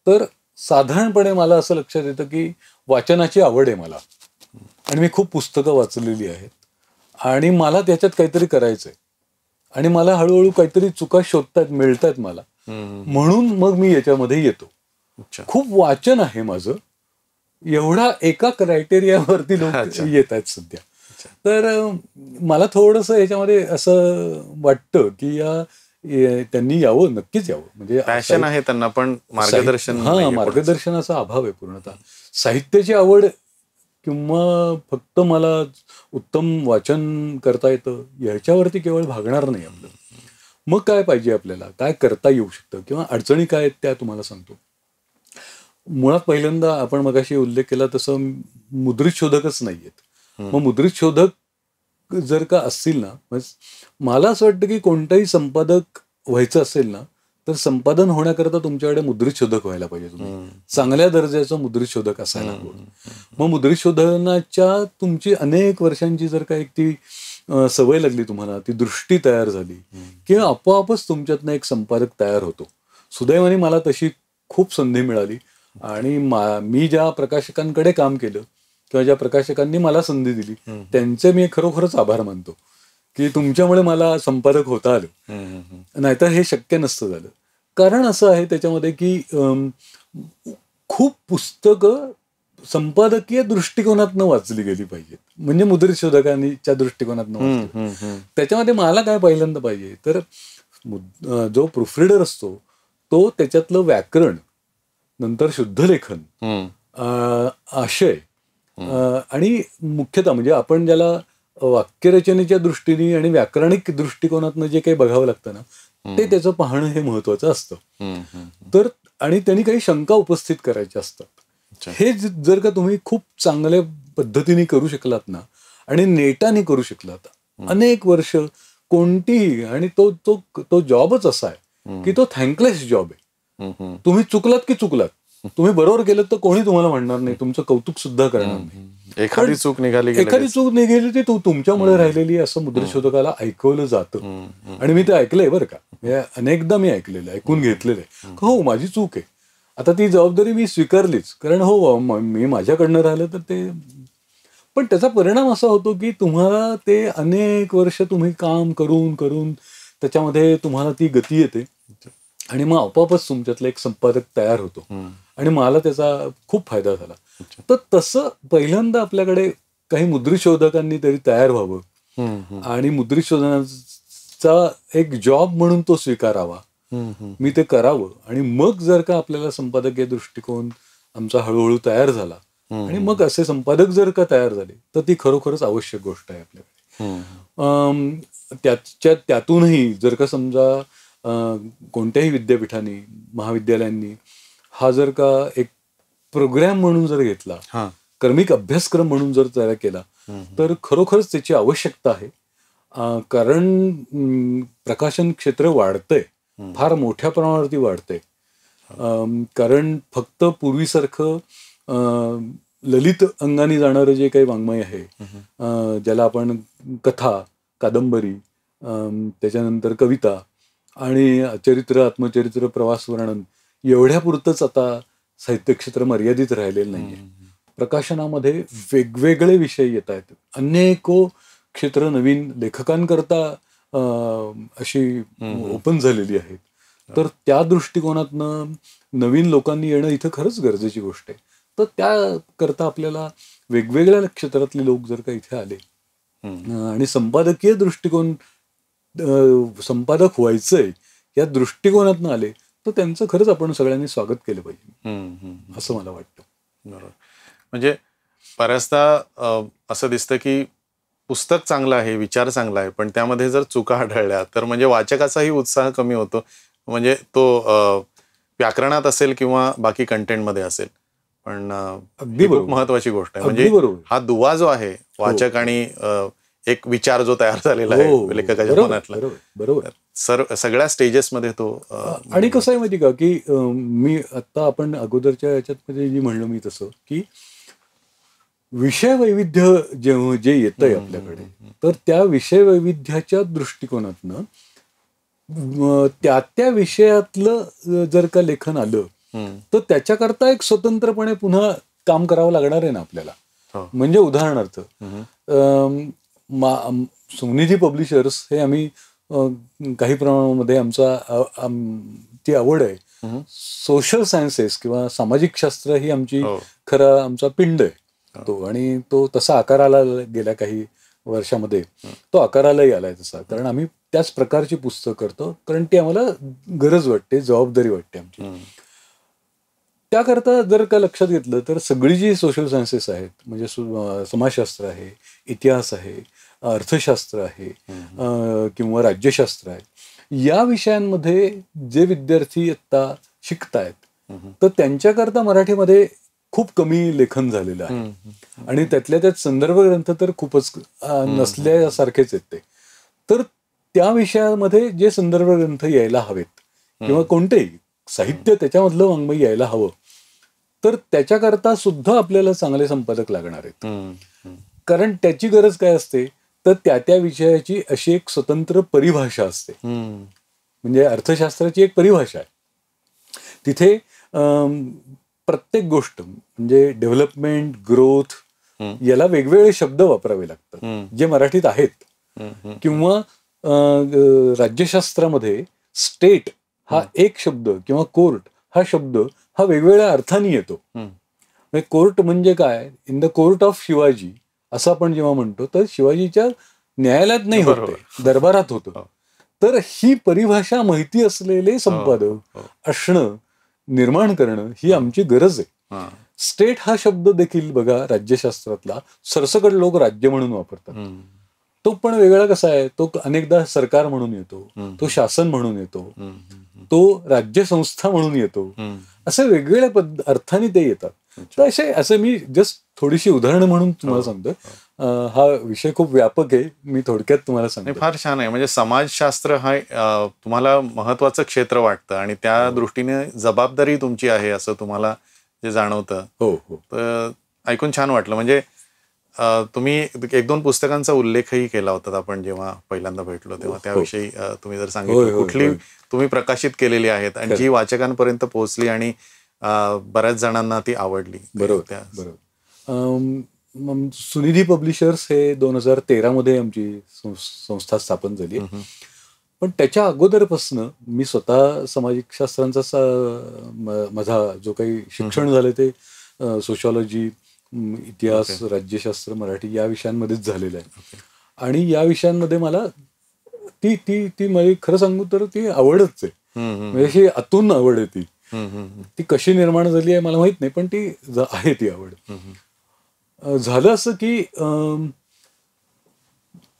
तर साधारणपणे मला असं लक्षात येतं की वाचनाची आवड आहे मला, आणि मी खूप पुस्तकं वाचलेली आहेत, आणि मला त्याच्यात काहीतरी करायचंय, आणि मला हळूहळू काहीतरी चुका शोधतायत, मिळतायत मला, म्हणून मग मी याच्यामध्ये येतो. खूप वाचन आहे माझं, एवढा एका क्रायटेरियावरती लोक येत आहेत सध्या. तर मला थोडंसं याच्यामध्ये असं वाटतं की त्यांनी यावं, नक्कीच यावं. म्हणजे पॅशन आहे त्यांना, पण मार्गदर्शन, मार्गदर्शनाचा अभाव आहे पूर्णतः. साहित्याची आवड किंवा फक्त मला उत्तम वाचन करता येतं याच्यावरती केवळ भागणार नाही आपलं. मग काय पाहिजे आपल्याला, काय करता येऊ शकतं, किंवा अडचणी काय आहेत त्या तुम्हाला सांगतो. मुळात पहिल्यांदा आपण मगाशी उल्लेख केला तसं मुद्रित शोधकच नाहीयेत. मग मुद्रित शोधक जर का असतील ना, मला असं वाटतं की कोणताही संपादक व्हायचं असेल ना, तर संपादन होण्याकरता तुमच्याकडे मुद्रित शोधक व्हायला पाहिजे. तुम्ही चांगल्या दर्जाचं मुद्रित शोधक असायला हवं. मग मुद्रित शोधनाच्या तुमची अनेक वर्षांची जर का एक ती सवय लागली तुम्हाला, ती दृष्टी तयार झाली, किंवा आपोआपच तुमच्यातनं एक संपादक तयार होतो. सुदैवाने मला तशी खूप संधी मिळाली, आणि मी ज्या प्रकाशकांकडे काम केलं किंवा ज्या प्रकाशकांनी मला संधी दिली त्यांचे मी खरोखरच आभार मानतो की तुमच्यामुळे मला संपादक होता आलं, नाहीतर हे शक्य नसतं झालं. कारण असं आहे त्याच्यामध्ये की खूप पुस्तकं संपादकीय दृष्टिकोनातनं वाचली गेली पाहिजेत, म्हणजे मुद्रित शोधकांच्या दृष्टिकोनातनं वाचली. त्याच्यामध्ये मला काय पहिल्यांदा पाहिजे तर जो प्रूफरीडर असतो तो त्याच्यातलं व्याकरण, नंतर शुद्धलेखन, आशय, आणि मुख्यतः म्हणजे आपण ज्याला वाक्यरचनेच्या दृष्टीने आणि व्याकरणिक दृष्टिकोनातनं जे काही बघावं लागतं ना, ते त्याचं पाहणं हे महत्वाचं असतं. तर आणि त्यांनी काही शंका उपस्थित करायच्या असतात. हे जर का तुम्ही खूप चांगल्या पद्धतीने करू शकलात ना, आणि नेटाने करू शकलात अनेक वर्ष कोणतीही, आणि तो जॉबच असा आहे की तो थँकलेस जॉब आहे. तुम्ही चुकलात की चुकलात, तुम्ही बरोबर केलं तर कोणी तुम्हाला म्हणणार नाही, तुमचं कौतुक सुद्धा करणार नाही. एखादी चूक निघाली ती तुमच्यामुळे राहिलेली असं मुद्रित शोधकाला ऐकवलं जातं. आणि मी ते ऐकलंय बरं का, अनेकदा मी ऐकलेलं, ऐकून घेतलेलं आहे. हो माझी चूक आहे, आता ती जबाबदारी मी स्वीकारलीच, कारण हो मी माझ्याकडनं राहिलं तर ते. पण त्याचा परिणाम असा होतो की तुम्हाला ते अनेक वर्ष तुम्ही काम करून करून त्याच्यामध्ये तुम्हाला ती गती येते, आणि मग आपोआपच तुमच्यातला एक संपादक तयार होतो. आणि मला त्याचा खूप फायदा झाला. तर तसं पहिल्यांदा आपल्याकडे काही मुद्रित शोधकांनी तरी तयार व्हावं, आणि मुद्रित शोधनाचा एक जॉब म्हणून तो स्वीकारावा, मी ते करावं. आणि मग जर का आपल्याला संपादकीय दृष्टिकोन आमचा हळूहळू तयार झाला, आणि मग असे संपादक जर का तयार झाले, तर ती खरोखरच आवश्यक गोष्ट आहे आपल्याकडे. त्यातूनही जर का समजा कोणत्याही विद्यापीठांनी, महाविद्यालयांनी हा जर का एक प्रोग्राम म्हणून जर घेतला, क्रमिक अभ्यासक्रम म्हणून जर तयार केला, तर खरोखरच त्याची आवश्यकता आहे. कारण प्रकाशन क्षेत्र वाढतंय, फार मोठ्या प्रमाणावरती वाढतंय. कारण फक्त पूर्वीसारखं ललित अंगाने जाणारं जे काही वाङ्मय आहे, ज्याला आपण कथा, कादंबरी, त्याच्यानंतर कविता आणि चरित्र, आत्मचरित्र, प्रवास वर्णन एवढ्यापुरतंच आता साहित्य क्षेत्र मर्यादित राहिलेलं नाहीये. प्रकाशनामध्ये वेगवेगळे विषय येत आहेत, अनेको क्षेत्र नवीन लेखकांकरता अशी ओपन झालेली आहेत. तर त्या दृष्टिकोनातनं नवीन लोकांनी येणं इथं खरंच गरजेची गोष्ट आहे. तर त्याकरता आपल्याला वेगवेगळ्या क्षेत्रातले लोक जर का इथे आले आणि संपादकीय दृष्टिकोन, संपादक व्हायचंय या दृष्टिकोनातनं आले, तर त्यांचं खरंच आपण सगळ्यांनी स्वागत केलं पाहिजे, असं मला वाटतं. बरोबर. म्हणजे बऱ्याचदा असं दिसतं की पुस्तक चांगलं आहे, विचार चांगला आहे, पण त्यामध्ये जर चुका आढळल्या तर म्हणजे वाचकाचाही उत्साह कमी होतो. म्हणजे तो व्याकरणात असेल किंवा बाकी कंटेंटमध्ये असेल. पण अगदी खूप महत्वाची गोष्ट आहे. म्हणजे हा दुवा जो आहे वाचक आणि एक विचार जो तयार झालेला आहे लेखकाच्या मनातला, बरोबर सगळ्या स्टेजेसमध्ये तो. आणि कसं आहे माहिती का की मी आता आपण अगोदरच्या याच्यात जी म्हणलं मी तसं की विषय वैविध्य जे येतंय आपल्याकडे, तर त्या विषय वैविध्याच्या दृष्टिकोनातनं त्या विषयातलं जर का लेखन आलं तर त्याच्याकरता एक स्वतंत्रपणे पुन्हा काम करावं लागणार आहे ना आपल्याला. म्हणजे उदाहरणार्थ सुनिधी पब्लिशर्स हे आम्ही काही प्रमाणामध्ये ती आवड आहे. सोशल सायन्सेस किंवा सामाजिक शास्त्र ही आमची खरा आमचा पिंड आहे तो, आणि तो तसा आकाराला गेल्या काही वर्षामध्ये तो आकारालाही आलाय तसा, कारण आम्ही त्याच प्रकारची पुस्तकं करतो, कारण ती आम्हाला गरज वाटते, जबाबदारी वाटते आमची. त्याकरता जर का लक्षात घेतलं तर सगळी जी सोशल सायन्सेस आहेत, म्हणजे समाजशास्त्र आहे, इतिहास आहे, अर्थशास्त्र आहे किंवा राज्यशास्त्र आहे, या विषयांमध्ये जे विद्यार्थी आता शिकतायत तर त्यांच्याकरता मराठीमध्ये खूप कमी लेखन झालेलं आहे, आणि त्यातल्या त्यात संदर्भ ग्रंथ तर खूपच नसल्यासारखेच आहेत ते. तर त्या विषयामध्ये जे संदर्भ ग्रंथ यायला हवेत किंवा कोणतेही साहित्य त्याच्यामधलं वाङ्मय यायला हवं, तर त्याच्याकरता सुद्धा आपल्याला चांगले संपादक लागणार आहेत. कारण त्याची गरज काय असते तर त्या विषयाची अशी एक स्वतंत्र परिभाषा असते. म्हणजे अर्थशास्त्राची एक परिभाषा आहे, तिथे प्रत्येक गोष्ट म्हणजे डेव्हलपमेंट, ग्रोथ याला वेगवेगळे शब्द वापरावे लागतात जे मराठीत आहेत. किंवा राज्यशास्त्रामध्ये स्टेट हा एक शब्द किंवा कोर्ट हा शब्द हा वेगवेगळ्या अर्थाने येतो. कोर्ट म्हणजे काय, in the court of Shivaji असं आपण जेव्हा म्हणतो तर शिवाजीच्या न्यायालयात नाही होते, दरबारात होतं. तर ही परिभाषा माहिती असलेले संपादक असणं, निर्माण करणं ही आमची गरज आहे. स्टेट हा शब्द देखील बघा राज्यशास्त्रातला सरसकट लोक राज्य म्हणून वापरतात. तो पण वेगळा कसा आहे, तो अनेकदा सरकार म्हणून येतो, तो शासन म्हणून येतो, तो राज्यसंस्था म्हणून येतो, असे वेगवेगळ्या अर्थाने ते येतात. तर असे मी जस्ट थोडीशी उदाहरणं म्हणून तुम्हाला सांगतो. हा विषय खूप व्यापक आहे, मी थोडक्यात तुम्हाला सांगतो. फार छान आहे. म्हणजे समाजशास्त्र हा तुम्हाला महत्वाचं क्षेत्र वाटतं आणि त्या दृष्टीने जबाबदारी तुमची आहे असं तुम्हाला जे जाणवतं. हो हो. तर ऐकून छान वाटलं. म्हणजे तुम्ही एक दोन पुस्तकांचा उल्लेखही केला होता आपण जेव्हा पहिल्यांदा भेटलो तेव्हा, त्याविषयी तुम्ही जर सांगितलं कुठली तुम्ही प्रकाशित केलेली आहेत आणि जी वाचकांपर्यंत पोहोचली आणि बऱ्याच जणांना ती आवडली. बरोबर. सुनिधी पब्लिशर्स हे 2013 मध्ये आमची संस्था स्थापन झाली. पण त्याच्या अगोदरपासून मी स्वतः सामाजिक शास्त्रांचा माझा जो काही शिक्षण झालं ते सोशॉलॉजी, इतिहास, राज्यशास्त्र, मराठी या विषयांमध्येच झालेलं आहे. आणि या विषयांमध्ये मला ती मला खरं सांगू तर ती आवडच आहे. म्हणजे ही आतून आवड आहे. ती कशी निर्माण झाली आहे मला माहित नाही, पण ती आहे ती आवड. झालं असं की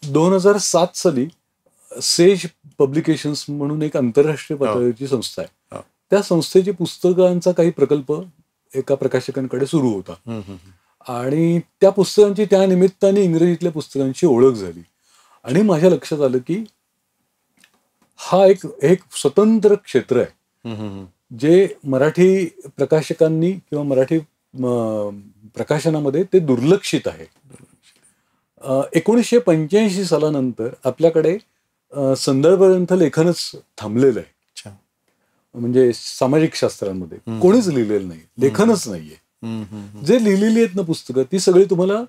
2007 साली सेज पब्लिकेशन्स म्हणून एक आंतरराष्ट्रीय पातळीची संस्था आहे. त्या संस्थेची पुस्तकांचा काही प्रकल्प एका प्रकाशकांकडे सुरू होता, आणि त्या पुस्तकांची त्या निमित्ताने इंग्रजीतल्या पुस्तकांची ओळख झाली. आणि माझ्या लक्षात आलं की हा एक स्वतंत्र क्षेत्र आहे जे मराठी प्रकाशकांनी किंवा मराठी प्रकाशनामध्ये ते दुर्लक्षित आहे. 1985 सालानंतर आपल्याकडे संदर्भ ग्रंथ लेखनच थांबलेलं आहे. म्हणजे सामाजिक शास्त्रांमध्ये कोणीच लिहिलेलं नाही, लेखनच नाहीये. जे लिहिलेली आहेत ना पुस्तकं ती सगळी तुम्हाला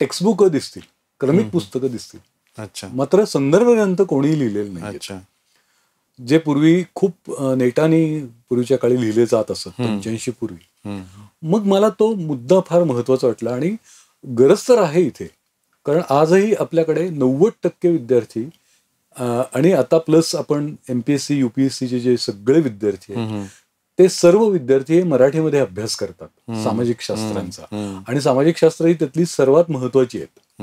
टेक्स्टबुक दिसतील, क्रमिक पुस्तकं दिसतील. मात्र संदर्भ ग्रंथ कोणीही लिहिलेलं नाही, जे पूर्वी खूप नेटाने पूर्वीच्या काळी लिहिले जात असत 85 पूर्वी. मग मला तो मुद्दा फार महत्वाचा वाटला, आणि गरज तर आहे इथे, कारण आजही आपल्याकडे 90% विद्यार्थी आणि आता प्लस आपण MPSC UPSCचे जे सगळे विद्यार्थी आहेत ते सर्व विद्यार्थी हे मराठीमध्ये अभ्यास करतात सामाजिक शास्त्रांचा, आणि सामाजिक शास्त्र ही त्यातली सर्वात महत्वाची आहेत.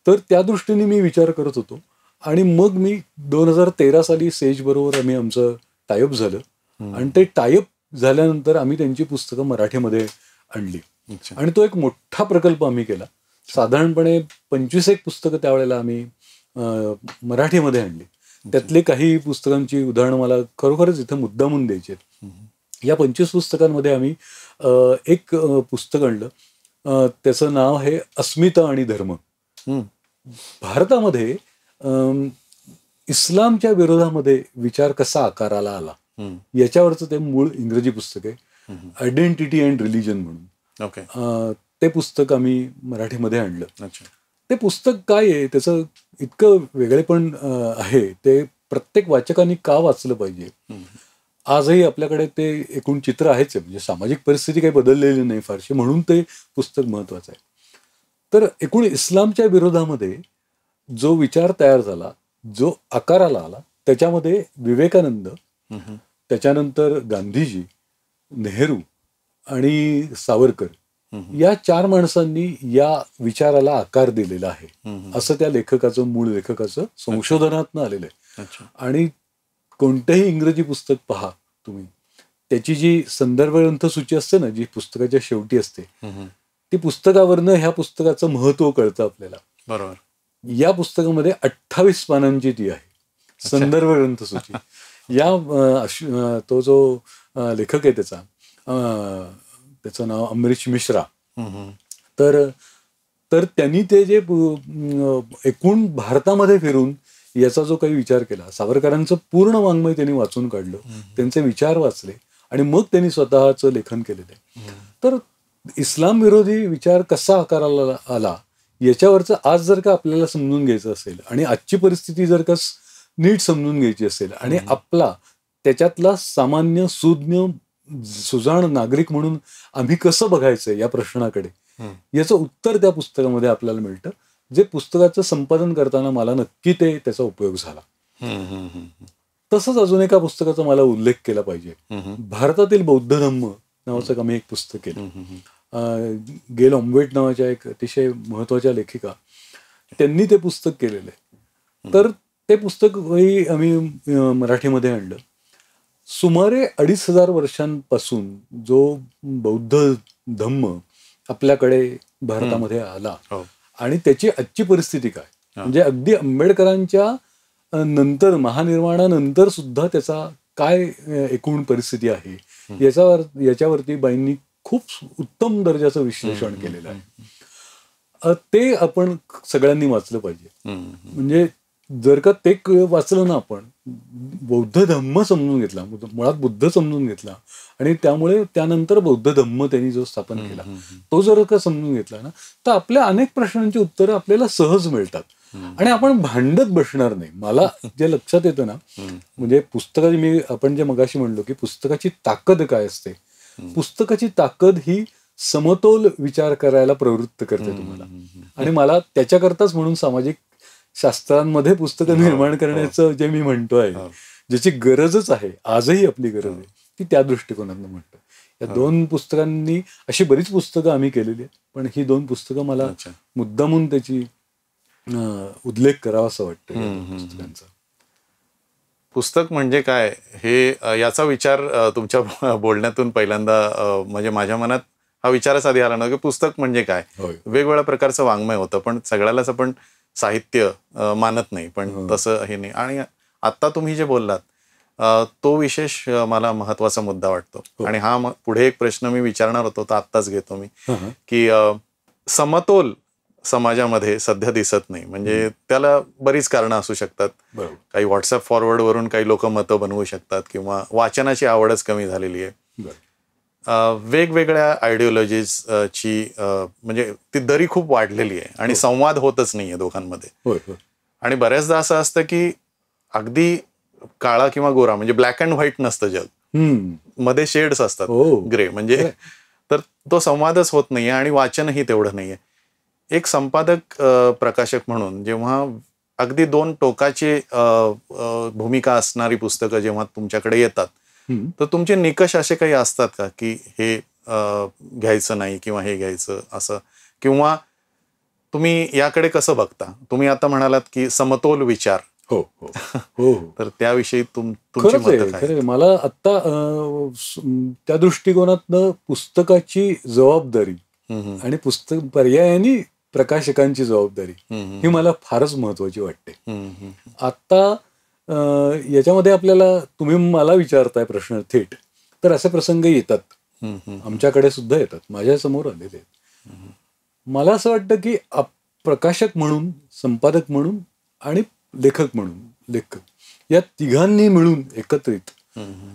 तर त्या दृष्टीने मी विचार करत होतो, आणि मग मी 2013 साली सेज बरोबर आम्ही आमचं टायअप झालं, आणि ते टायअप झाल्यानंतर आम्ही त्यांची पुस्तकं मराठीमध्ये आणली, आणि तो एक मोठा प्रकल्प आम्ही केला. साधारणपणे 25 पुस्तकं त्यावेळेला आम्ही मराठीमध्ये आणली. त्यातले काही पुस्तकांची उदाहरणं मला खरोखरच इथं मुद्दामून द्यायची आहेत. या 25 पुस्तकांमध्ये आम्ही एक पुस्तक आणलं. त्याचं नाव आहे अस्मिता आणि धर्म. भारतामध्ये इस्लामच्या विरोधामध्ये विचार कसा आकाराला आला याच्यावरचं ते मूळ इंग्रजी पुस्तक आहे, आयडेंटिटी अँड रिलिजन म्हणून. ते पुस्तक आम्ही मराठीमध्ये आणलं. ते पुस्तक काय आहे, त्याचं इतकं वेगळेपण आहे, ते प्रत्येक वाचकांनी का वाचलं पाहिजे. आजही आपल्याकडे ते एकूण चित्र आहेच आहे, म्हणजे सामाजिक परिस्थिती काही बदललेली नाही फारशी, म्हणून ते पुस्तक महत्वाचं आहे. तर एकूण इस्लामच्या विरोधामध्ये जो विचार तयार झाला, जो आकाराला आला, त्याच्यामध्ये विवेकानंद, त्याच्यानंतर गांधीजी, नेहरू आणि सावरकर या 4 माणसांनी या विचाराला आकार दिलेला आहे, असं त्या लेखकाचं, मूळ लेखकाचं संशोधनातनं आलेलं आहे. आणि कोणतंही इंग्रजी पुस्तक पहा तुम्ही, त्याची जी संदर्भ ग्रंथसूची असते ना, जी पुस्तकाच्या शेवटी असते, ती पुस्तकावरनं ह्या पुस्तकाचं महत्व कळतं आपल्याला. बरोबर. या पुस्तकामध्ये 28 पानांची ती आहे संदर्भ ग्रंथसूची. या तो जो लेखक आहे त्याचं नाव अमरीश मिश्रा. तर त्यांनी ते जे एकूण भारतामध्ये फिरून याचा जो काही विचार केला, सावरकरांचं पूर्ण वाङ्मय त्यांनी वाचून काढलं, त्यांचे विचार वाचले आणि मग त्यांनी स्वतःचं लेखन केलेलं आहे. तर इस्लाम विरोधी विचार कसा आकाराला आला याच्यावरचं आज जर का आपल्याला समजून घ्यायचं असेल आणि आजची परिस्थिती जर का नीट समजून घ्यायची असेल आणि आपला त्याच्यातला सामान्य सुज्ञ सुजाण नागरिक म्हणून आम्ही कसं बघायचं या प्रश्नाकडे, याचं उत्तर त्या पुस्तकामध्ये आपल्याला मिळतं, जे पुस्तकाचं संपादन करताना मला नक्की त्याचा उपयोग झाला. तसंच अजून एका पुस्तकाचा मला उल्लेख केला पाहिजे. भारतातील बौद्ध धम्म नावाचं आम्ही एक पुस्तक केलं. गेल ऑम्वेट नावाच्या एक अतिशय महत्वाच्या लेखिका, त्यांनी ते पुस्तक केलेलं आहे. तर ते पुस्तकही आम्ही मराठीमध्ये आणलं. सुमारे 2500 वर्षांपासून जो बौद्ध धम्म आपल्याकडे भारतामध्ये आला आणि त्याची आजची परिस्थिती काय, म्हणजे अगदी आंबेडकरांच्या नंतर, महानिर्वाणानंतर सुद्धा त्याचा काय एकूण परिस्थिती आहे, याच्यावरती बाईंनी खूप उत्तम दर्जाचं विश्लेषण केलेलं आहे. ते आपण सगळ्यांनी वाचलं पाहिजे. म्हणजे जर का ते वाचलं ना आपण, बौद्ध धम्म समजून घेतला, मुळात बुद्ध समजून घेतला आणि त्यामुळे त्यानंतर बौद्ध धम्म त्यांनी जो स्थापन केला तो जर का समजून घेतला ना, तर आपल्या अनेक प्रश्नांची उत्तरं आपल्याला सहज मिळतात आणि आपण भांडत बसणार नाही. मला जे लक्षात येतं ना, म्हणजे पुस्तकाची आपण जे मगाशी म्हणलो की पुस्तकाची ताकद काय असते, पुस्तकाची ताकद ही समतोल विचार करायला प्रवृत्त करते तुम्हाला. आणि मला त्याच्याकरताच म्हणून सामाजिक शास्त्रांमध्ये पुस्तकं निर्माण करण्याचं जे मी म्हणतोय, ज्याची गरजच आहे, आजही आपली गरज आहे, ती त्या दृष्टिकोनातून म्हणतो. या 2 पुस्तकांनी, अशी बरीच पुस्तकं आम्ही केलेली आहेत, पण ही 2 पुस्तकं मला मुद्दामून त्याची उल्लेख करावा असं वाटतं पुस्तकांचा. पुस्तक म्हणजे काय हे याचा विचार तुमच्या बोलण्यातून पहिल्यांदा म्हणजे माझ्या मनात हा विचारच आधी आला ना की पुस्तक म्हणजे काय. वेगवेगळ्या प्रकारचं वाङ्मय होतं, पण सगळ्यालाच आपण साहित्य मानत नाही, पण तसं हे नाही. आणि आत्ता तुम्ही जे बोललात तो विशेष मला महत्वाचा मुद्दा वाटतो. आणि हा पुढे एक प्रश्न मी विचारणार होतो, तर आत्ताच घेतो मी, की समतोल समाजामध्ये सध्या दिसत नाही. म्हणजे त्याला बरीच कारणं असू शकतात. काही व्हॉट्सअप फॉरवर्ड वरून काही लोक मतं बनवू शकतात, किंवा वाचनाची आवडच कमी झालेली आहे. वेगवेगळ्या आयडिओलॉजीजची म्हणजे ती दरी खूप वाढलेली आहे आणि संवाद होतच नाहीये दोघांमध्ये. आणि बऱ्याचदा असं असतं की अगदी काळा किंवा गोरा, म्हणजे ब्लॅक अँड व्हाईट नसतं जग, मध्ये शेड्स असतात, ग्रे, म्हणजे तर तो संवादच होत नाहीये आणि वाचनही तेवढं नाहीये. एक संपादक प्रकाशक म्हणून जेव्हा अगदी 2 टोकाची भूमिका असणारी पुस्तकं जेव्हा तुमच्याकडे येतात, तर तुमचे निकष असे काही असतात का की हे घ्यायचं नाही किंवा हे घ्यायचं असं, किंवा तुम्ही याकडे कसं बघता? तुम्ही आता म्हणालात की समतोल विचार, हो हो हो, तर त्याविषयी तुमची मतं काय? मला आता त्या दृष्टिकोनातनं पुस्तकाची जबाबदारी आणि पुस्तक पर्यायाने प्रकाशकांची जबाबदारी ही मला फारच महत्वाची वाटते. आता याच्यामध्ये आपल्याला, तुम्ही मला विचारताय प्रश्न थेट, तर असे प्रसंग येतात, आमच्याकडे सुद्धा येतात, माझ्या समोर आलेले आहेत. मला असं वाटतं की प्रकाशक म्हणून, संपादक म्हणून आणि लेखक म्हणून, लेखक या तिघांनी मिळून एकत्रित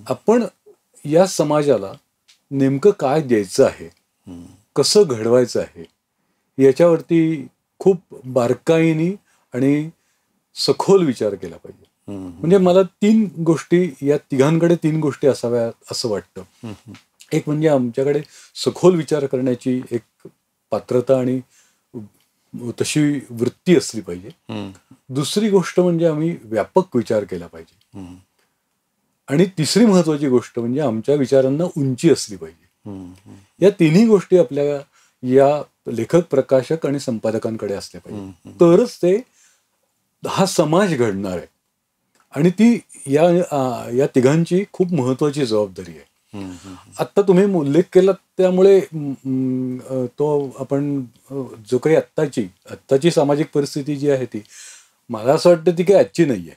आपण या समाजाला नेमकं काय द्यायचं आहे, कसं घडवायचं आहे, याच्यावरती खूप बारकाईने आणि सखोल विचार केला पाहिजे. म्हणजे मला या तिघांकडे 3 गोष्टी असाव्यात असं वाटतं. एक म्हणजे आमच्याकडे सखोल विचार करण्याची एक पात्रता आणि तशी वृत्ती असली पाहिजे. दुसरी गोष्ट म्हणजे आम्ही व्यापक विचार केला पाहिजे. आणि तिसरी महत्वाची गोष्ट म्हणजे आमच्या विचारांना उंची असली पाहिजे. या तिन्ही गोष्टी आपल्या या लेखक, प्रकाशक आणि संपादकांकडे असल्या पाहिजे, तरच हा समाज घडणार आहे. आणि ती या तिघांची खूप महत्वाची जबाबदारी आहे. आता तुम्ही उल्लेख केला त्यामुळे तो आपण जो काही आत्ताची सामाजिक परिस्थिती जी आहे ती, मला असं वाटतं ती काही आजची नाहीये.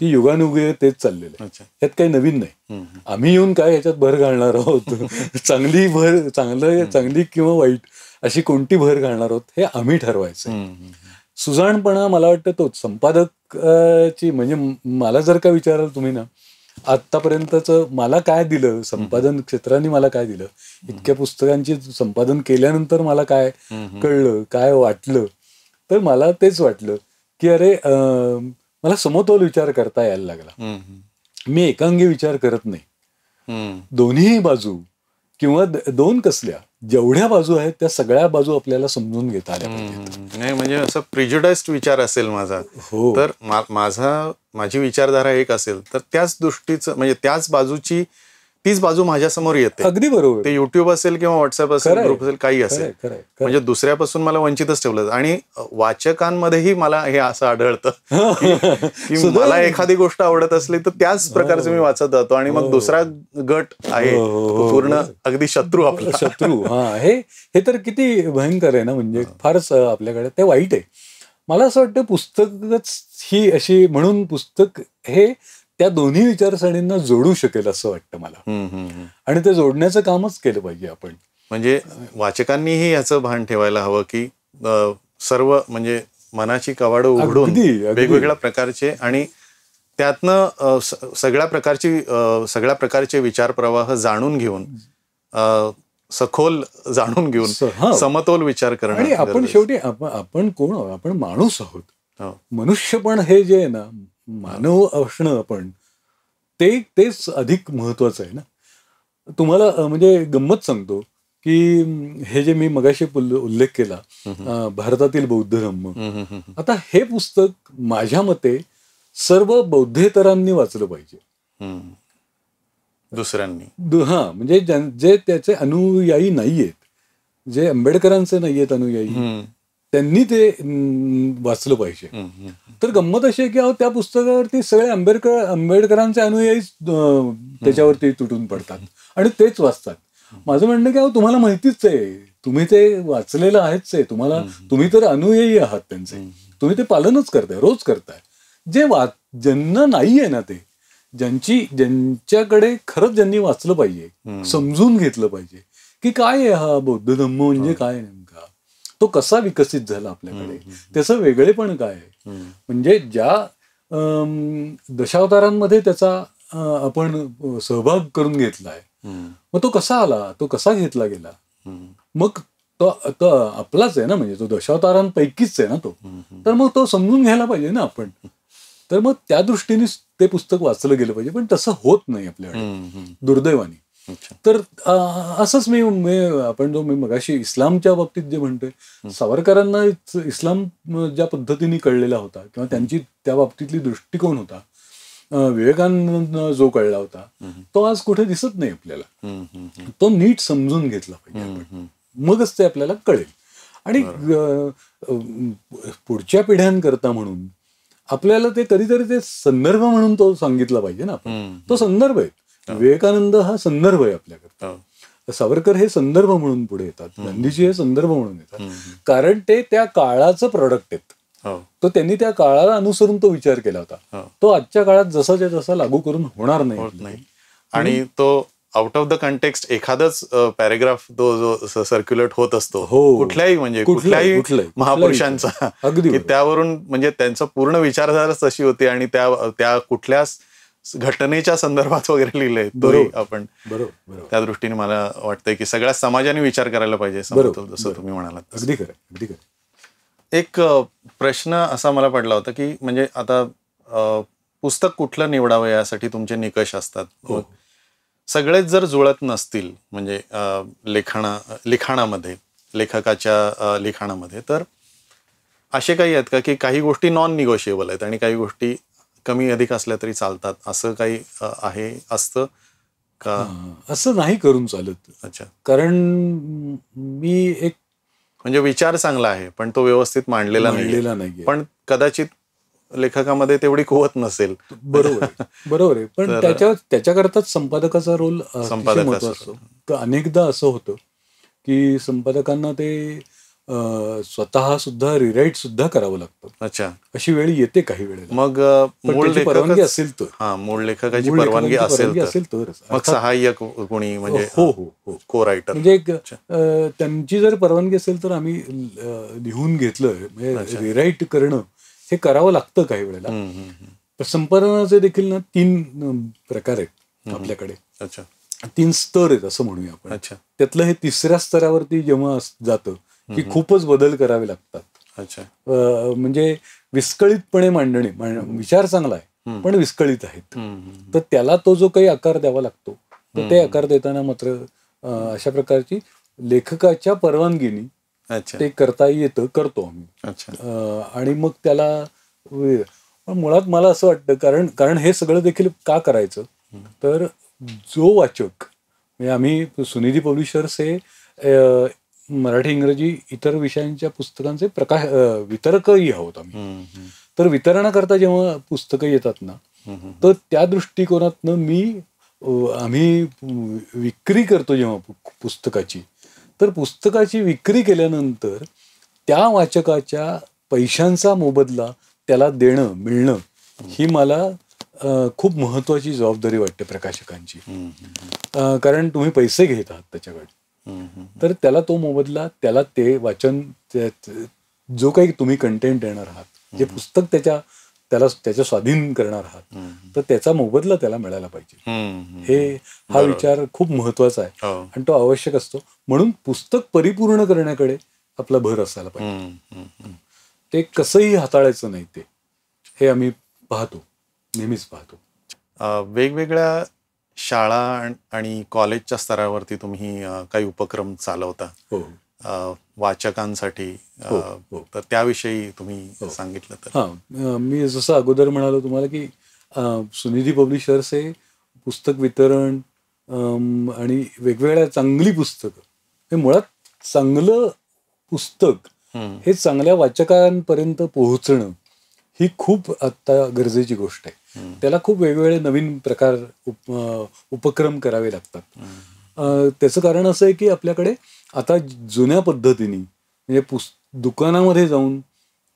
ती युगानुगे तेच चाललेलं आहे, यात काही नवीन नाही. आम्ही येऊन काय याच्यात भर घालणार आहोत, चांगली किंवा वाईट अशी कोणती भर घालणार आहोत हे आम्ही ठरवायचं. सुजाणपणा मला वाटतं तोच संपादकची, म्हणजे मला जर का विचाराल तुम्ही ना, आतापर्यंतचं मला काय दिलं संपादन क्षेत्राने, मला काय दिलं, इतक्या पुस्तकांची संपादन केल्यानंतर मला काय कळलं, काय वाटलं, तर मला तेच वाटलं की अरे मला समतोल विचार करता यायला लागला. मी एकांगी विचार करत नाही. दोन्ही बाजू किंवा दोन कसल्या, जेवढ्या बाजू आहेत त्या सगळ्या बाजू आपल्याला समजून घेता आल्या पाहिजेत. नाही म्हणजे असं प्रिज्युडाइज्ड विचार असेल माझा, तर माझी विचारधारा एक असेल तर त्याच दृष्टीचं, म्हणजे त्याच बाजूची तीच बाजू माझ्या समोर येते. अगदी बरोबर. ते युट्यूब असेल किंवा व्हॉट्सअप असेल, ग्रुप असेल, काही असेल, म्हणजे दुसऱ्यापासून मला वंचितच ठेवलं. आणि वाचकांमध्येही मला हे असं आढळतं की मला एखादी गोष्ट आवडत असली तर त्याच प्रकारचे मी वाचत जातो, आणि मग दुसरा गट आहे पूर्ण अगदी शत्रू, आपला शत्रू. हे तर किती भयंकर आहे ना, म्हणजे फारच आपल्याकडे ते वाईट आहे. मला असं वाटतं पुस्तकच ही अशी, म्हणून पुस्तक हे त्या दोन्ही विचारसरणींना जोडू शकेल असं वाटतं मला. आणि ते जोडण्याचं कामच केलं पाहिजे आपण. म्हणजे वाचकांनीही याचं भान ठेवायला हवं की सर्व, म्हणजे मनाची कवाडं उघडून वेगवेगळ्या प्रकारचे आणि त्यातनं सगळ्या प्रकारचे विचार प्रवाह जाणून घेऊन, सखोल जाणून घेऊन समतोल विचार करणं. आणि आपण शेवटी आपण कोण आहोत? आपण माणूस आहोत. मनुष्यपण हे जे आहे ना, मानव असणं आपण, तेच अधिक महत्वाचं आहे ना. तुम्हाला म्हणजे गंमत सांगतो की हे जे मी मगाशी उल्लेख केला, भारतातील बौद्ध धम्म, आता हे पुस्तक माझ्या मते सर्व बौद्धेतरांनी वाचलं पाहिजे. दुसऱ्यांनी, म्हणजे जे त्याचे अनुयायी नाहीयेत, जे आंबेडकरांचे नाहीयेत अनुयायी, त्यांनी ते वाचलं पाहिजे. तर गंमत अशी आहे की त्या पुस्तकावरती सगळे आंबेडकरांचे अनुयायी त्याच्यावरती तुटून पडतात आणि तेच वाचतात. माझं म्हणणं की तुम्हाला माहितीच आहे, तुम्ही ते वाचलेलं आहेच आहे, तुम्ही तर अनुयायी आहात त्यांचे, तुम्ही ते पालनच करताय, रोज करताय. ज्यांना नाहीये ना, ते ज्यांच्याकडे खरंच ज्यांनी वाचलं पाहिजे, समजून घेतलं पाहिजे की काय आहे हा बौद्ध धम्म, म्हणजे काय नेमका, तो कसा विकसित झाला आपल्याकडे, त्याचं वेगळेपण काय आहे, म्हणजे ज्या दशावतारांमध्ये त्याचा आपण सहभाग करून घेतलाय, मग तो कसा आला, तो कसा घेतला गेला, मग तो आपलाच आहे ना, म्हणजे तो दशावतारांपैकीच आहे ना तो, तर मग तो समजून घ्यायला पाहिजे ना आपण. तर मग त्या दृष्टीने ते पुस्तक वाचलं गेलं पाहिजे, पण तसं होत नाही आपल्याकडे दुर्दैवाने. तर असंच मी मगाशी इस्लामच्या बाबतीत जे म्हणतोय, सावरकरांना इस्लाम ज्या पद्धतीने कळलेला होता किंवा त्यांची त्या बाबतीतली दृष्टिकोन होता, विवेकानंद जो कळला होता, तो आज कुठे दिसत नाही आपल्याला. तो नीट समजून घेतला पाहिजे आपण, मगच ते आपल्याला कळेल. आणि पुढच्या पिढ्यांकरता म्हणून आपल्याला ते कधीतरी ते संदर्भ म्हणून तो सांगितला पाहिजे ना आपण. तो संदर्भ आहे, विवेकानंद हा संदर्भ आहे आपल्याकरता. सावरकर हे संदर्भ म्हणून पुढे येतात, गांधीजी हे संदर्भ म्हणून येतात, कारण ते त्या काळाचं प्रॉडक्ट आहेत. तो त्यांनी त्या काळाला अनुसरून तो विचार केला होता. तो आजच्या काळात जसाच्या तसा लागू करून होणार नाही. आणि तो आउट ऑफ द कंटेक्स्ट एखादाच पॅरेग्राफ जो सर्क्युलेट होत असतो कुठल्याही म्हणजे कुठल्याही महापुरुषांचा, की त्यावरून म्हणजे त्यांचा पूर्ण विचारधाराच तशी होती आणि त्या कुठल्या घटनेच्या संदर्भात वगैरे लिहिलंय आपण. त्या दृष्टीने मला वाटतंय की सगळ्या समाजाने विचार करायला पाहिजे, जसं तुम्ही म्हणालात. अगदी खरं, अगदी खरं. एक प्रश्न असा मला पडला होता की म्हणजे आता पुस्तक कुठलं निवडावं यासाठी तुमचे निकष असतात. सगळेच जर जुळत नसतील म्हणजे लिखाणामध्ये, लेखकाच्या लिखाणामध्ये, तर असे काही आहेत का की काही गोष्टी नॉन निगोशिएबल आहेत आणि काही गोष्टी कमी अधिक असल्या तरी चालतात, असं काही असतं का? असं नाही करून चालत. अच्छा. कारण मी एक म्हणजे विचार चांगला आहे पण तो व्यवस्थित मांडलेला नाही, पण कदाचित लेखकामध्ये तेवढी कुवत नसेल. बरोबर आहे. पण त्याच्याकरताच संपादकाचा रोल महत्त्वाचा असतो. तर अनेकदा असं होतं की संपादकांना ते स्वतः सुद्धा रिराईट सुद्धा करावं लागतं. अच्छा. अशी वेळ येते काही वेळेला. मग मूळ परवानगी असेल तर, मूळ लेखकाची परवानगी असेल तर मग सहाय्यक कोणी म्हणजे हो को रायटर म्हणजे त्यांची जर परवानगी असेल तर आम्ही लिहून घेतलं. म्हणजे रिराईट करणं हे करावं लागतं काही वेळेला. संपादनाचे देखील ना 3 प्रकार आहेत आपल्याकडे. अच्छा. 3 स्तर आहेत असं म्हणूया आपण. अच्छा. त्यातलं हे 3ऱ्या स्तरावरती जेव्हा जातं की खूपच बदल करावे लागतात. अच्छा. म्हणजे विस्कळीतपणे मांडणे, विचार चांगला आहे पण विस्कळीत आहेत, तर त्याला तो जो काही आकार द्यावा लागतो तर ते आकार देताना मात्र अशा प्रकारची लेखकाच्या परवानगीने ते करता येतं, करतो आम्ही. आणि मग त्याला मुळात मला असं वाटतं कारण हे सगळं देखील का करायचं तर जो वाचक म्हणजे आम्ही सुनिधी पब्लिशर्स हे मराठी इंग्रजी इतर विषयांच्या पुस्तकांचे वितरकही आहोत आम्ही. तर वितरणाकरता जेव्हा पुस्तकं येतात ना तर त्या दृष्टिकोनातनं आम्ही विक्री करतो जेव्हा पुस्तकाची, तर पुस्तकाची विक्री केल्यानंतर त्या वाचकाच्या पैशांचा मोबदला त्याला मिळणं ही मला खूप महत्वाची जबाबदारी वाटते प्रकाशकांची. कारण तुम्ही पैसे घेत आहात त्याच्याकडे, तर त्याला तो मोबदला, त्याला ते वाचन, जो काही तुम्ही कंटेंट देणार आहात, जे पुस्तक त्याच्या स्वाधीन करणार आहात, तर त्याचा मोबदला त्याला मिळायला पाहिजे. हा विचार खूप महत्वाचा आहे आणि तो आवश्यक असतो. म्हणून पुस्तक परिपूर्ण करण्याकडे आपला भर असायला पाहिजे. ते कसंही हाताळायचं नाही ते, हे आम्ही पाहतो, नेहमीच पाहतो. वेगवेगळ्या शाळा आणि कॉलेजच्या स्तरावरती तुम्ही काही उपक्रम चालवता वाचकांसाठी, तर त्याविषयी तुम्ही सांगितलं तर. मी जसं अगोदर म्हणालो तुम्हाला की सुनिधी पब्लिशर्स हे पुस्तक वितरण आणि वेगवेगळ्या चांगली पुस्तकं, हे मुळात चांगलं पुस्तक हे चांगल्या वाचकांपर्यंत पोहोचणं ही खूप आता गरजेची गोष्ट आहे. त्याला खूप वेगवेगळे नवीन प्रकार उपक्रम करावे लागतात. त्याचं कारण असं आहे की आपल्याकडे आता जुन्या पद्धतीने म्हणजे दुकानामध्ये जाऊन,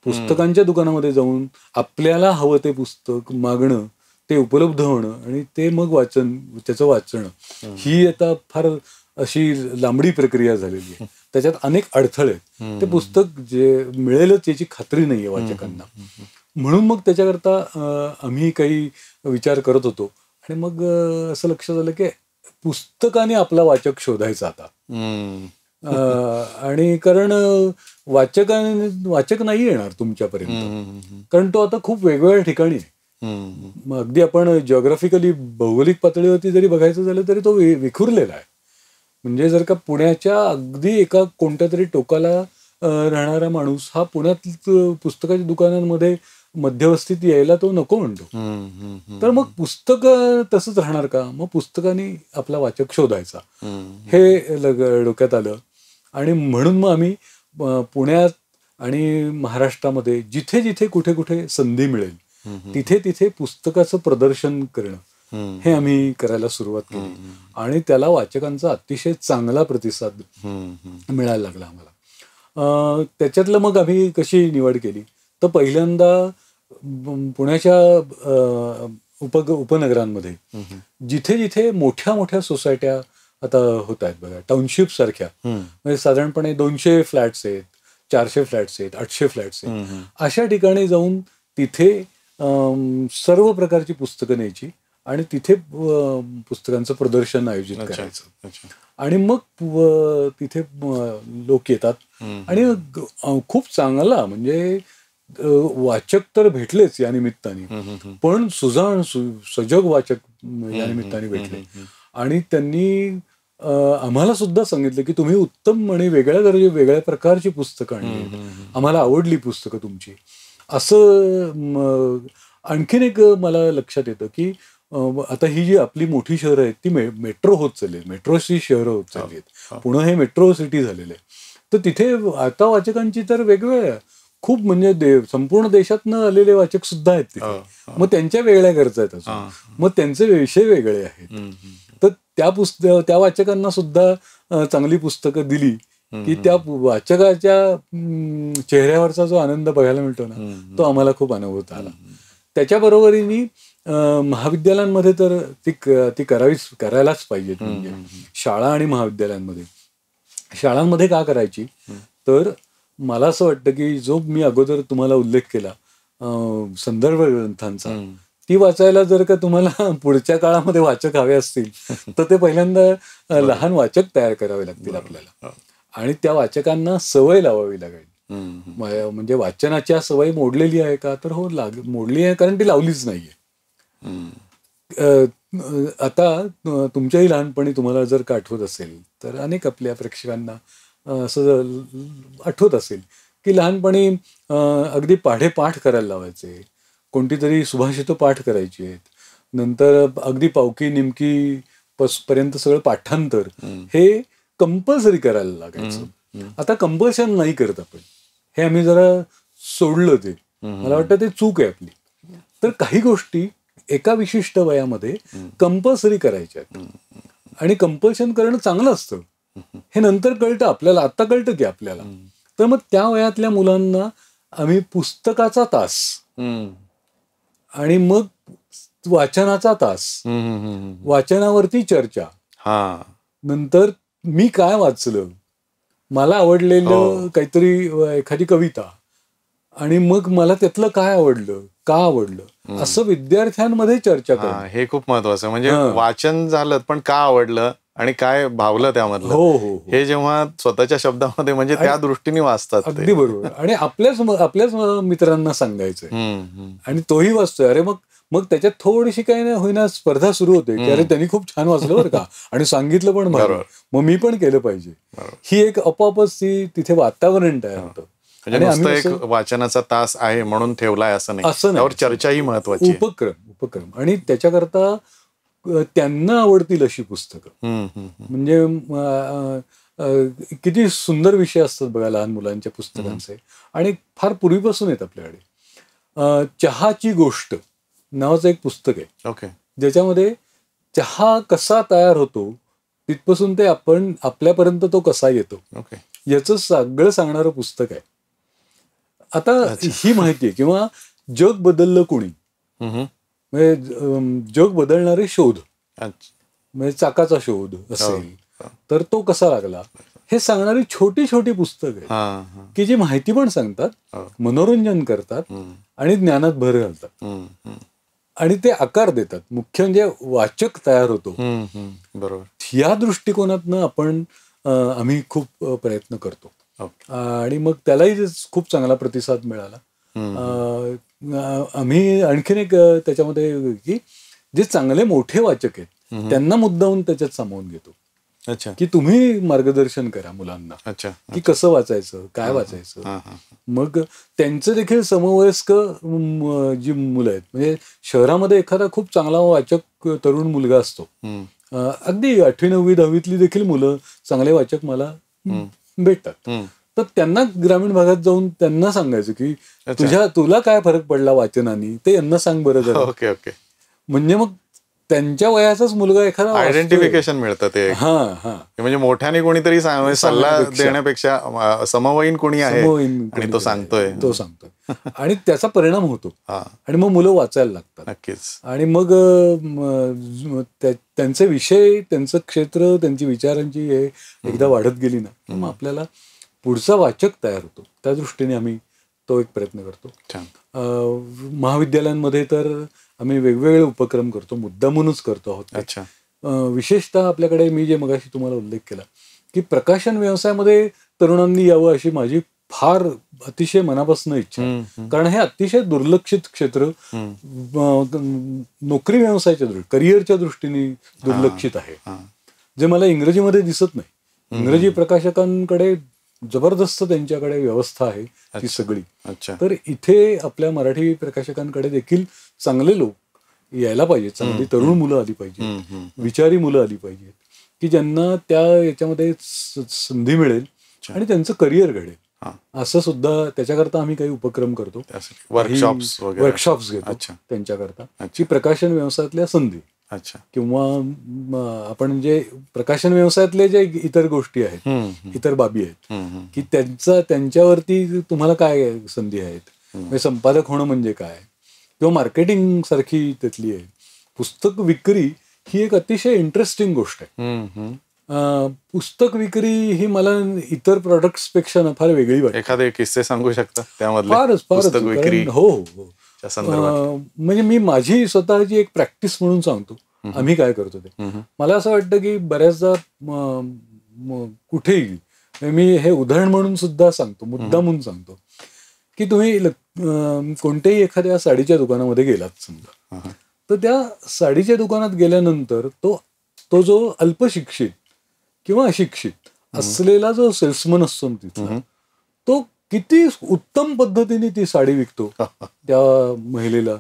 पुस्तकांच्या दुकानामध्ये जाऊन आपल्याला हवं ते पुस्तक मागणं, ते उपलब्ध होणं आणि ते मग त्याचं वाचणं, ही आता फार अशी लांबडी प्रक्रिया झालेली आहे. त्याच्यात अनेक अडथळे आहेत. ते पुस्तक जे मिळेलच याची खात्री नाहीये वाचकांना. म्हणून मग त्याच्याकरता आम्ही काही विचार करत होतो आणि मग असं लक्षात आलं की पुस्तकाने आपला वाचक शोधायचा आता. आणि कारण वाचक नाही येणार तुमच्यापर्यंत, कारण तो आता खूप वेगवेगळ्या ठिकाणी आहे. अगदी आपण जिओग्राफिकली भौगोलिक पातळीवरती जरी बघायचं झालं तरी तो विखुरलेला आहे. म्हणजे जर का पुण्याच्या अगदी एका कोणत्या तरी टोकाला राहणारा माणूस हा पुण्यात पुस्तकाच्या दुकानांमध्ये मध्यवस्थित यायला तो नको म्हणतो, तर मग पुस्तक तसंच राहणार का? मग पुस्तकाने आपला वाचक शोधायचा, हे डोक्यात आलं. आणि म्हणून मग आम्ही पुण्यात आणि महाराष्ट्रामध्ये जिथे जिथे कुठे कुठे संधी मिळेल तिथे तिथे पुस्तकाचं प्रदर्शन करणं, हे आम्ही करायला सुरुवात केली आणि त्याला वाचकांचा अतिशय चांगला प्रतिसाद मिळायला लागला आम्हाला. त्याच्यातलं मग आम्ही कशी निवड केली तर पहिल्यांदा पुण्याच्या उपनगरांमध्ये जिथे जिथे मोठ्या मोठ्या सोसायट्या आता होत आहेत बघा, टाउनशिप सारख्या, म्हणजे साधारणपणे 200 फ्लॅट्स आहेत, 400 फ्लॅट्स आहेत, 800 फ्लॅट्स आहेत, अशा ठिकाणी जाऊन तिथे सर्व प्रकारची पुस्तकं न्यायची आणि तिथे पुस्तकांचं प्रदर्शन आयोजित करायचं. आणि मग तिथे लोक येतात आणि खूप चांगला म्हणजे वाचक तर भेटलेच या निमित्ताने, पण सुजाण सजग वाचक या निमित्ताने भेटले आणि त्यांनी आम्हाला सुद्धा सांगितलं की तुम्ही उत्तम आणि वेगळ्या प्रकारची पुस्तकं आणली, आम्हाला आवडली पुस्तकं तुमची. असं आणखीन एक मला लक्षात येतं की आता ही जी आपली मोठी शहरं आहेत ती मेट्रो होत चालली आहेत, मेट्रोची शहरं होत चालली आहेत, पुणे हे मेट्रो सिटी झालेलं आहे. तर तिथे आता वाचकांची तर वेगवेगळ्या खूप म्हणजे संपूर्ण देशातनं आलेले वाचक सुद्धा आहेत तिथे. मग त्यांच्या वेगळ्या गरजा आहेत अजून, मग त्यांचे विषय वेगळे आहेत. तर त्या वाचकांना सुद्धा चांगली पुस्तकं दिली की त्या वाचकाच्या चेहऱ्यावरचा जो आनंद बघायला मिळतो ना, तो आम्हाला खूप अनुभवता आला. त्याच्या बरोबरीने महाविद्यालयांमध्ये तर ती करायलाच पाहिजेत. म्हणजे शाळा आणि महाविद्यालयांमध्ये, शाळांमध्ये का करायची तर मला असं वाटतं की जो मी अगोदर तुम्हाला उल्लेख केला संदर्भ ग्रंथांचा, ती वाचायला जर का तुम्हाला पुढच्या काळामध्ये वाचक हवे असतील तर ते पहिल्यांदा लहान वाचक तयार करावे लागतील आपल्याला आणि त्या वाचकांना सवय लावावी लागेल. म्हणजे वाचनाच्या सवय मोडलेली आहे का तर हो, मोडली आहे, कारण ती लावलीच नाहीये. आता तुमच्याही लहानपणी तुम्हाला जर का आठवत असेल तर अनेक आपल्या प्रेक्षकांना असं आठवत असेल की लहानपणी अगदी पाढे-पाठ करायला लावायचे, कोणती तरी सुभाषितं पाठ करायची आहेत, नंतर अगदी पावकी निमकी पर्यंत सगळं पाठांतर हे कंपल्सरी करायला लागायचं. आता कंपल्शन नाही करत आपण, हे आम्ही जरा सोडलं. ते मला वाटतं ते चूक आहे आपली. तर काही गोष्टी एका विशिष्ट वयामध्ये कंपल्सरी करायच्या आणि कंपल्शन करणं चांगलं असतं हे नंतर कळतं आपल्याला, आता कळतं की आपल्याला. तर मग त्या वयातल्या मुलांना आम्ही पुस्तकाचा तास आणि मग वाचनाचा तास, वाचनावरती चर्चा, नंतर मी काय वाचलं, मला आवडलेलं काहीतरी एखादी कविता आणि मग मला त्यातलं काय आवडलं, का आवडलं, असं विद्यार्थ्यांमध्ये चर्चा करणं हे खूप महत्वाचं. म्हणजे वाचन झालं पण का आवडलं आणि काय भावलं त्यामधलं, हो, हे जेव्हा स्वतःच्या शब्दामध्ये म्हणजे त्या दृष्टीने वाचतात. अगदी बरोबर. आणि आपल्याच मित्रांना सांगायचंय आणि तोही वाचतोय, अरे मग त्याच्यात थोडीशी काही नाही होईना स्पर्धा सुरू होते की अरे त्यांनी खूप छान वाचलं बरं का आणि सांगितलं पण बरोबर, मग मी पण केलं पाहिजे. ही एक आपोआपच तिथे वातावरण तयार होतं. म्हणजे नुसतं एक वाचनाचा तास आहे म्हणून ठेवलाय असं नाही, त्यावर चर्चाही महत्वाची. उपक्रम आणि त्याच्याकरता त्यांना आवडतील अशी पुस्तकं. म्हणजे किती सुंदर विषय असतात बघा लहान मुलांच्या पुस्तकांचे, आणि फार पूर्वीपासून आहेत आपल्याकडे. चहाची गोष्ट नावाचं एक पुस्तक आहे, ज्याच्यामध्ये चहा कसा तयार होतो तिथपासून ते आपण आपल्यापर्यंत तो कसा येतो याचं सगळं सांगणारं पुस्तक आहे. आता ही माहिती आहे, किंवा जग बदललं कोणी, म्हणजे जग बदलणारे शोध, म्हणजे चाकाचा शोध असेल तर तो कसा लागला, हे सांगणारी छोटी छोटी पुस्तक आहे की जी माहिती पण सांगतात, मनोरंजन करतात आणि ज्ञानात भर घालतात आणि ते आकार देतात. मुख्य म्हणजे वाचक तयार होतो. बरोबर. या दृष्टिकोनातनं आम्ही खूप प्रयत्न करतो आणि मग त्यालाही खूप चांगला प्रतिसाद मिळाला. आम्ही आणखीन एक त्याच्यामध्ये की जे चांगले मोठे वाचक आहेत त्यांना मुद्दाहून त्याच्यात सामावून घेतो. अच्छा. की तुम्ही मार्गदर्शन करा मुलांना. अच्छा. की कसं वाचायचं, काय वाचायचं. मग त्यांचं देखील समवयस्क जी मुलं आहेत, म्हणजे शहरामध्ये एखादा खूप चांगला वाचक तरुण मुलगा असतो, अगदी 8वी 9वी 10वीतली देखील मुलं चांगले वाचक मला भेटतात. तर त्यांना ग्रामीण भागात जाऊन त्यांना सांगायचं की तुला काय फरक पडला वाचनाने ते यांना सांग बरं जरा. ओके. म्हणजे मग त्यांच्या वयाचाच मुलगा एखादा आयडेंटिफिकेशन मिळतं ते. हा हा म्हणजे मोठ्याने कोणीतरी सल्ला देण्यापेक्षा समवयीन कोणी आहे आणि तो सांगतोय आणि त्याचा परिणाम होतो आणि मग मुलं वाचायला लागतात. नक्कीच. आणि मग त्यांचे विषय, त्यांचं क्षेत्र, त्यांची विचारांची हे एकदा वाढत गेली ना मग आपल्याला पुढचा वाचक तयार होतो. त्या दृष्टीने आम्ही तो एक प्रयत्न करतो. महाविद्यालयांमध्ये तर आम्ही वेगवेगळे उपक्रम करतो, मुद्दामूनच करतो आहोत. विशेषतः आपल्याकडे मी जे मगाशी तुम्हाला उल्लेख केला की प्रकाशन व्यवसायामध्ये तरुणांनी यावं अशी माझी फार अतिशय मनापासून इच्छा आहे. कारण हे अतिशय दुर्लक्षित क्षेत्र नोकरी व्यवसायाच्या करिअरच्या दृष्टीने दुर्लक्षित आहे, जे मला इंग्रजीमध्ये दिसत नाही. इंग्रजी प्रकाशकांकडे जबरदस्त त्यांच्याकडे व्यवस्था आहे ती सगळी. तर इथे आपल्या मराठी प्रकाशकांकडे देखील चांगले लोक यायला पाहिजेत, चांगली तरुण मुलं आली पाहिजेत, विचारी मुलं आली पाहिजेत की ज्यांना त्या याच्यामध्ये संधी मिळेल आणि त्यांचं करिअर घडेल. असं सुद्धा त्याच्याकरता आम्ही काही उपक्रम करतो, वर्कशॉप्स घेतो त्यांच्याकरता की प्रकाशन व्यवसायातल्या संधी किंवा आपण जे प्रकाशन व्यवसायातले जे इतर गोष्टी आहेत, इतर बाबी आहेत की त्यांच्यावरती तुम्हाला काय संधी आहेत, म्हणजे संपादक होणं म्हणजे काय किंवा मार्केटिंग सारखी त्यातली आहे. पुस्तक विक्री ही एक अतिशय इंटरेस्टिंग गोष्ट आहे. पुस्तक विक्री ही मला इतर प्रोडक्ट्स पेक्षा ना फार वेगळी वाटते. एखादे किस्से सांगू शकता त्यामधले? फारच विक्री. हो म्हणजे मी माझी स्वतःची एक प्रॅक्टिस म्हणून सांगतो आम्ही काय करतो ते. मला असं वाटतं की बऱ्याचदा कुठेही मी हे उदाहरण म्हणून सुद्धा सांगतो, मुद्दा म्हणून सांगतो की तुम्ही कोणत्याही एखाद्या साडीच्या दुकानामध्ये गेलात समजा, तर त्या साडीच्या दुकानात गेल्यानंतर तो जो अल्पशिक्षित किंवा अशिक्षित असलेला जो सेल्समन असतो तिथला, तो किती उत्तम पद्धतीने ती साडी विकतो त्या महिलेला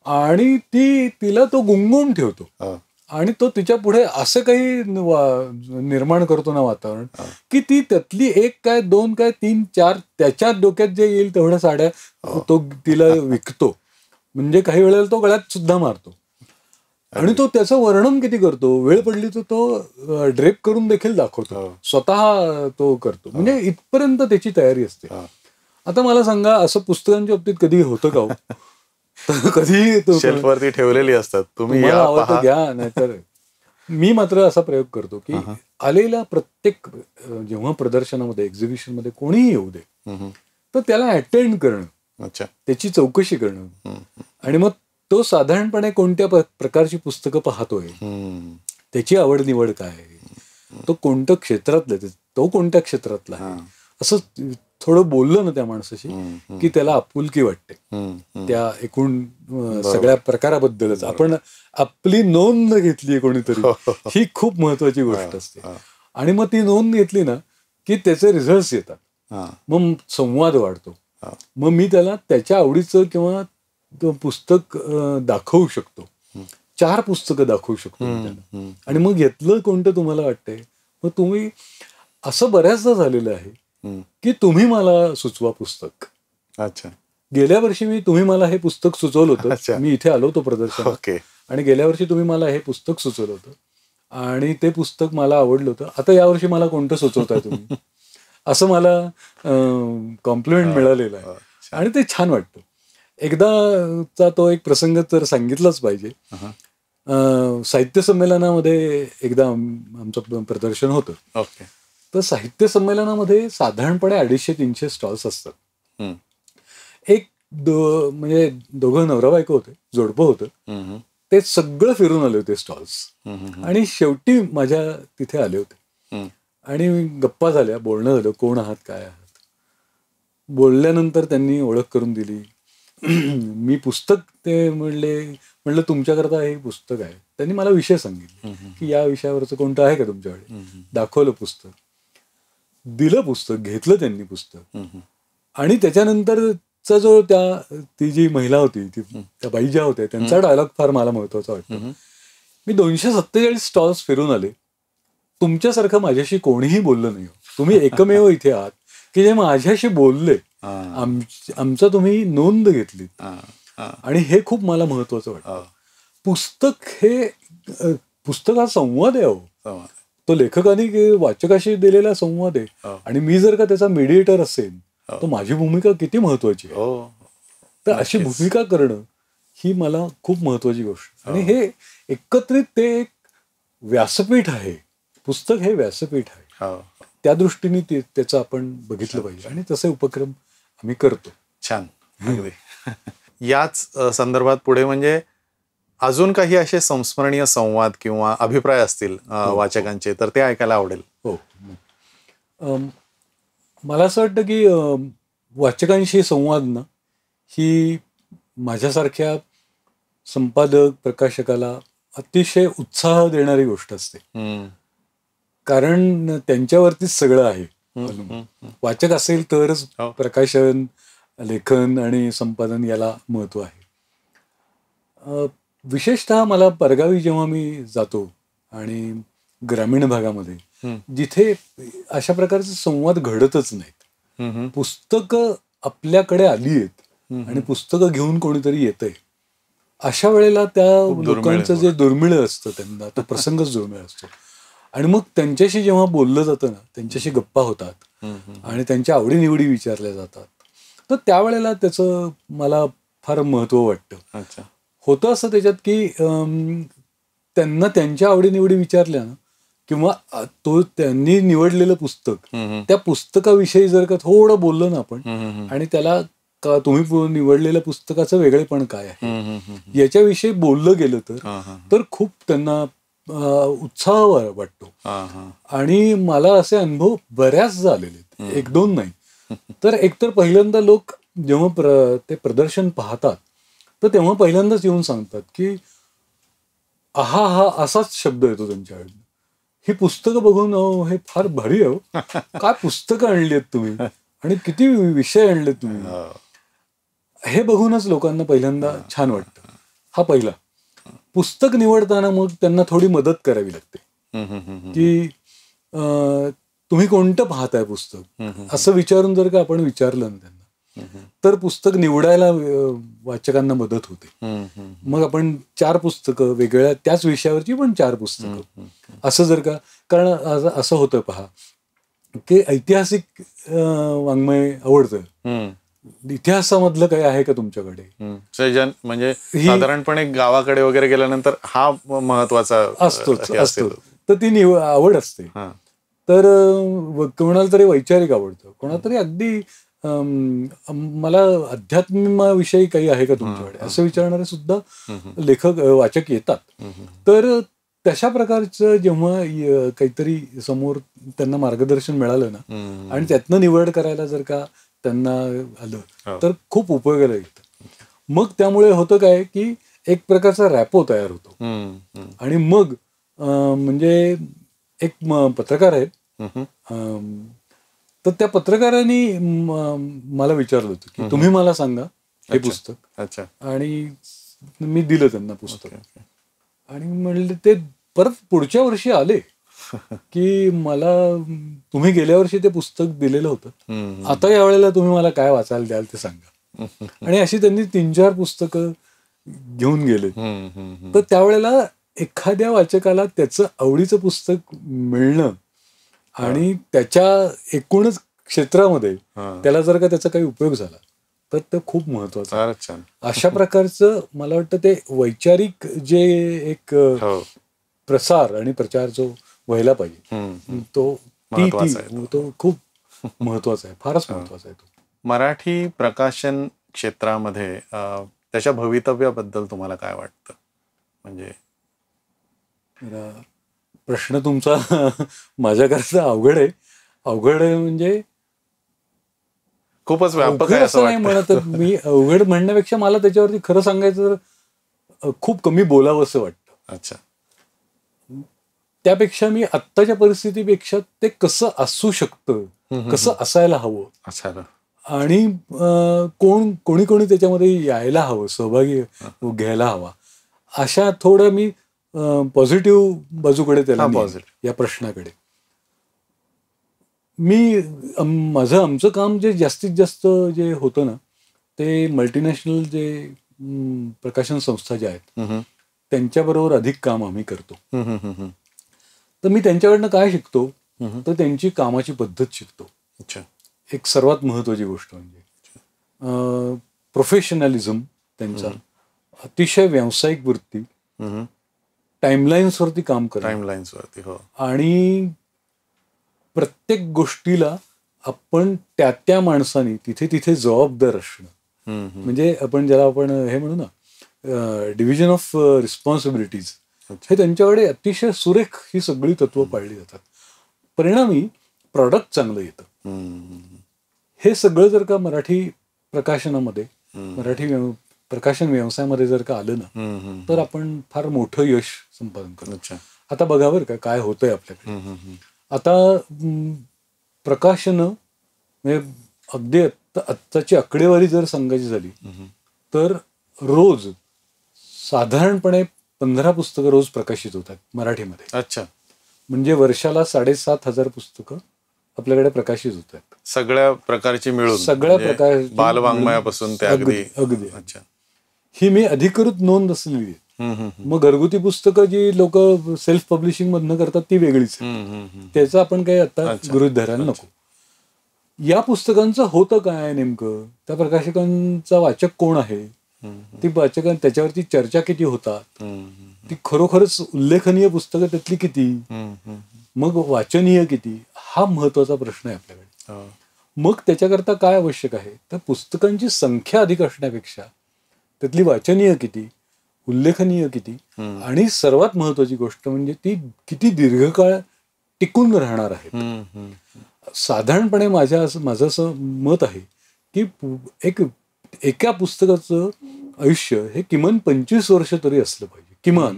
आणि तिला तो गुंगवून ठेवतो आणि तो तिच्या पुढे असं काही निर्माण करतो ना वातावरण की ती त्यातली एक काय, दोन काय, 3, 4 त्याच्या डोक्यात जे येईल तेवढ्या साड्या तो तिला विकतो. म्हणजे काही वेळेला तो गळ्यात सुद्धा मारतो आणि तो त्याचं वर्णन किती करतो, वेळ पडली तर तो ड्रेप करून देखील दाखवतो, स्वतः तो करतो. म्हणजे इथपर्यंत त्याची तयारी असते. आता मला सांगा, असं पुस्तकांच्या बाबतीत कधी होतं का? कधी शेल्फवरती ठेवलेली असतात, तुम्ही आवडतं घ्या, नाहीतर मी मात्र असा प्रयोग करतो की आलेला प्रत्येक जेव्हा प्रदर्शनामध्ये, एक्झिबिशन मध्ये कोणीही येऊ दे, तर त्याला अटेंड करणं, त्याची चौकशी करणं आणि मग तो साधारणपणे कोणत्या प्रकारची पुस्तकं पाहतोय, त्याची आवड निवड काय आहे, तो कोणत्या क्षेत्रातला, तो कोणत्या क्षेत्रातला आहे, असं थोडं बोललं ना त्या माणसाशी की त्याला आपुलकी वाटते त्या एकूण सगळ्या प्रकाराबद्दलच. आपण आपली नोंद घेतली कोणीतरी, ही खूप महत्वाची गोष्ट असते. आणि मग ती नोंद घेतली ना की त्याचे रिझल्ट येतात, मग संवाद वाढतो. मग मी त्याला त्याच्या आवडीचं किंवा पुस्तक दाखवू शकतो, 4 पुस्तकं दाखवू शकतो त्याला. आणि मग घेतलं कोणतं तुम्हाला वाटतंय, मग तुम्ही, असं बऱ्याचदा झालेलं आहे की तुम्ही मला सुचवा पुस्तक. गेल्या वर्षी तुम्ही मला हे पुस्तक सुचवलं होतं, मी इथे आलो होतो प्रदर्शनात आणि गेल्या वर्षी तुम्ही मला हे पुस्तक सुचवलं होतं आणि ते पुस्तक मला आवडलं होतं, आता यावर्षी मला कोणतं सुचवताय तुम्ही, असं मला कॉम्प्लिमेंट मिळालेलं आहे आणि ते छान वाटतं. एकदाचा तो एक प्रसंग तर सांगितलाच पाहिजे. साहित्य संमेलनामध्ये एकदा आमचं प्रदर्शन होतं. तर साहित्य संमेलनामध्ये साधारणपणे 250-300 स्टॉल्स असतात. एक म्हणजे दोघं नवरा बायको होते, जोडपं होतं, ते सगळं फिरून आले होते स्टॉल्स आणि शेवटी माझ्या तिथे आले होते आणि गप्पा झाल्या, बोलणं झालं, कोण आहात, काय आहात. बोलल्यानंतर त्यांनी ओळख करून दिली. मी पुस्तक, ते म्हणलं तुमच्याकरता हे पुस्तक आहे. त्यांनी मला विषय सांगितले की या विषयावरचं कोणतं आहे का तुमच्याकडे. दाखवलं पुस्तक, दिलं पुस्तक, घेतलं त्यांनी पुस्तक आणि त्याच्यानंतरचा जो ती जी महिला होती, त्या बाई ज्या होत्या, त्यांचा डायलॉग फार मला महत्वाचा वाटतो. मी 247 स्टॉल्स फिरून आले, तुमच्यासारखं माझ्याशी कोणीही बोललं नाही. तुम्ही एकमेव इथे आहात की जे माझ्याशी बोलले, आमचा तुम्ही नोंद घेतली आणि हे खूप मला महत्वाचं वाटतं. पुस्तक हे पुस्तक हा संवाद आहे. संवाद. तो लेखकाने वाचकाशी दिलेला संवाद आहे. आणि मी जर का त्याचा मीडिएटर असेल तर माझी भूमिका किती महत्वाची आहे. तर अशी भूमिका करणं ही मला खूप महत्वाची गोष्ट. आणि हे एकत्रित ते एक व्यासपीठ आहे. पुस्तक हे व्यासपीठ आहे. त्या दृष्टीने त्याचं आपण बघितलं पाहिजे आणि तसे उपक्रम आम्ही करतो. छान. याच संदर्भात पुढे म्हणजे अजून काही असे संस्मरणीय संवाद किंवा अभिप्राय असतील वाचकांचे तर ते ऐकायला आवडेल. हो. मला असं वाटतं की वाचकांशी संवाद ना ही माझ्यासारख्या संपादक प्रकाशकाला अतिशय उत्साह देणारी गोष्ट असते. कारण त्यांच्यावरतीच सगळं आहे. वाचक असेल तरच प्रकाशन, लेखन आणि संपादन याला महत्व आहे. विशेषतः मला परगावी जेव्हा मी जातो आणि ग्रामीण भागामध्ये जिथे अशा प्रकारचे संवाद घडतच नाहीत, पुस्तकं आपल्याकडे आली आहेत आणि पुस्तकं घेऊन कोणीतरी येतंय, अशा वेळेला त्या लोकांचं जे दुर्मिळ असतं त्यांना तो प्रसंगच दुर्मिळ असतो. आणि मग त्यांच्याशी जेव्हा बोललं जातं ना, त्यांच्याशी गप्पा होतात आणि त्यांच्या आवडीनिवडी विचारल्या जातात, तर त्यावेळेला त्याचं मला फार महत्व वाटतं. होतं असं त्याच्यात की त्यांना त्यांच्या आवडीनिवडी विचारल्या ना किंवा त्यांनी निवडलेलं पुस्तक, त्या पुस्तकाविषयी जर का थोडं बोललं ना आपण आणि त्याला तुम्ही निवडलेल्या पुस्तकाचं वेगळेपण काय आहे याच्याविषयी बोललं गेलं तर खूप त्यांना उत्साह वाटतो. आणि मला असे अनुभव बऱ्याच झालेले आहेत, एक दोन नाही. तर एकतर पहिल्यांदा लोक जेव्हा ते प्रदर्शन पाहतात तर तेव्हा पहिल्यांदाच येऊन सांगतात की हा असाच शब्द येतो त्यांच्याकडनं, ही पुस्तकं बघून हे फार भारी आहे, काय पुस्तकं आणली आहेत तुम्ही आणि किती विषय आणलेत तुम्ही, हे बघूनच लोकांना पहिल्यांदा छान वाटतं. हा पहिला. पुस्तक निवडताना मग त्यांना थोडी मदत करावी लागते की तुम्ही कोणतं पाहताय पुस्तक, असं विचारून जर का आपण विचारलं ना त्यांना तर पुस्तक निवडायला वाचकांना मदत होते. मग आपण 4 पुस्तकं वेगळ्या त्याच विषयावरची पण 4 पुस्तकं असं जर का, कारण असं होतं पहा की ऐतिहासिक वाङ्मय आवडतं, इतिहासामधलं काही आहे का तुमच्याकडे, म्हणजे साधारणपणे गावाकडे वगैरे गेल्यानंतर हा महत्वाचा असतो. तर ती आवड असते. तर कोणाला तरी वैचारिक आवडतं, कोणाला तरी अगदी मला अध्यात्माविषयी काही आहे का तुमच्याकडे असं विचारणारे सुद्धा लेखक वाचक येतात. तर तशा प्रकारचं जेव्हा काहीतरी समोर त्यांना मार्गदर्शन मिळालं ना आणि त्यातनं निवड करायला जर का त्यांना आलं तर खूप उपयोगाला येतं. मग त्यामुळे होतं काय की एक प्रकारचा रॅपो तयार होतो. आणि मग म्हणजे एक पत्रकार आहेत, तर त्या पत्रकारांनी मला विचारलं होतं की तुम्ही मला सांगा हे पुस्तक. आणि मी दिलं त्यांना पुस्तक आणि म्हणले ते परत पुढच्या वर्षी आले की मला तुम्ही गेल्या वर्षी ते पुस्तक दिलेलं होतं, आता यावेळेला तुम्ही मला काय वाचायला द्याल ते सांगा. आणि अशी त्यांनी 3-4 पुस्तकं घेऊन गेले. तर त्यावेळेला एखाद्या वाचकाला त्याचं आवडीचं पुस्तक मिळणं आणि त्याच्या एकूणच क्षेत्रामध्ये त्याला जर का त्याचा काही उपयोग झाला तर ते खूप महत्वाचं. अशा प्रकारचं मला वाटतं ते वैचारिक जे एक प्रसार आणि प्रचार जो व्हायला पाहिजे तो खूप महत्वाचा आहे, फारच महत्वाचा आहे तो. मराठी प्रकाशन क्षेत्रामध्ये त्याच्या भवितव्याबद्दल तुम्हाला काय वाटतं? म्हणजे प्रश्न तुमचा माझ्याकरता अवघड आहे म्हणजे खूपच व्यापक आहे असं नाही म्हणत मी. अवघड म्हणण्यापेक्षा मला त्याच्यावरती खरं सांगायचं तर खूप कमी बोलावं असं वाटतं. अच्छा. त्यापेक्षा मी आत्ताच्या परिस्थितीपेक्षा ते कसं असू शकतं, कसं असायला हवं आणि कोणी त्याच्यामध्ये यायला हवं, सहभागी घ्यायला हवा, अशा थोडं मी पॉझिटिव्ह बाजूकडे त्याला या प्रश्नाकडे. आमचं काम जे जास्तीत जास्त जे होतं ना ते मल्टीनॅशनल जे प्रकाशन संस्था ज्या आहेत त्यांच्याबरोबर अधिक काम आम्ही करतो. हम्म, हम्म, हम्म. तर मी त्यांच्याकडनं काय शिकतो, हम्म. तर त्यांची कामाची पद्धत शिकतो. अच्छा. एक सर्वात महत्वाची गोष्ट म्हणजे प्रोफेशनॅलिझम त्यांचा, अतिशय व्यावसायिक वृत्ती, हम्म. टाइमलाईन्सवरती काम करणं, टाइमलाईन्स वरती. हो. आणि प्रत्येक गोष्टीला आपण त्या माणसाने तिथे तिथे जबाबदार असणं. हम्म, हम्म. म्हणजे आपण ज्याला आपण हे म्हणू ना, डिव्हिजन ऑफ रिस्पॉन्सिबिलिटीज, हे त्यांच्याकडे अतिशय सुरेख ही सगळी तत्व पाळली जातात. परिणामी प्रॉडक्ट चांगलं येतं. हम्म. हे सगळं जर का मराठी प्रकाशनामध्ये, मराठी प्रकाशन व्यवसायामध्ये जर का आलं ना, हम्म, हम्म. तर आपण फार मोठं यश संपादन करतो. अच्छा. आता बघा बरं का काय होतंय आपल्याकडे. हम्म, हम्म. आता प्रकाशनं म्हणजे अगदी आत्ताची आकडेवारी जर सांगायची झाली तर रोज साधारणपणे 15 पुस्तकं रोज प्रकाशित होतात मराठीमध्ये. अच्छा. म्हणजे वर्षाला 7,500 पुस्तकं आपल्याकडे प्रकाशित होतात, सगळ्या प्रकारची मिळून, सगळ्या म्हणजे प्रकारची बालवाङ्मयापासून ते अगदी. अगदी. अच्छा. ही मी अधिकृत नोंद असलेली आहे. हम्म, हम्म. मग घरगुती पुस्तकं जी लोक सेल्फ पब्लिशिंग मधनं करतात ती वेगळीच आहे. हम्म, हम्म. त्याचं आपण काही आता अच्छा. गृहीत धरायला नको. या पुस्तकांचं होतं काय नेमकं, त्या प्रकाशकांचा वाचक कोण आहे, ती वाचकां त्याच्यावरती चर्चा किती होतात, ती खरोखरच उल्लेखनीय पुस्तकं त्यातली किती, मग वाचनीय किती, हा महत्वाचा प्रश्न आहे आपल्याकडे. मग त्याच्याकरता काय आवश्यक आहे, तर पुस्तकांची संख्या अधिक असण्यापेक्षा त्यातली वाचनीय किती, उल्लेखनीय किती, आणि सर्वात महत्वाची गोष्ट म्हणजे ती किती दीर्घकाळ टिकून राहणार आहे. साधारणपणे माझं असं मत आहे की एका पुस्तकाचं आयुष्य हे किमान 25 वर्ष तरी असलं पाहिजे, किमान.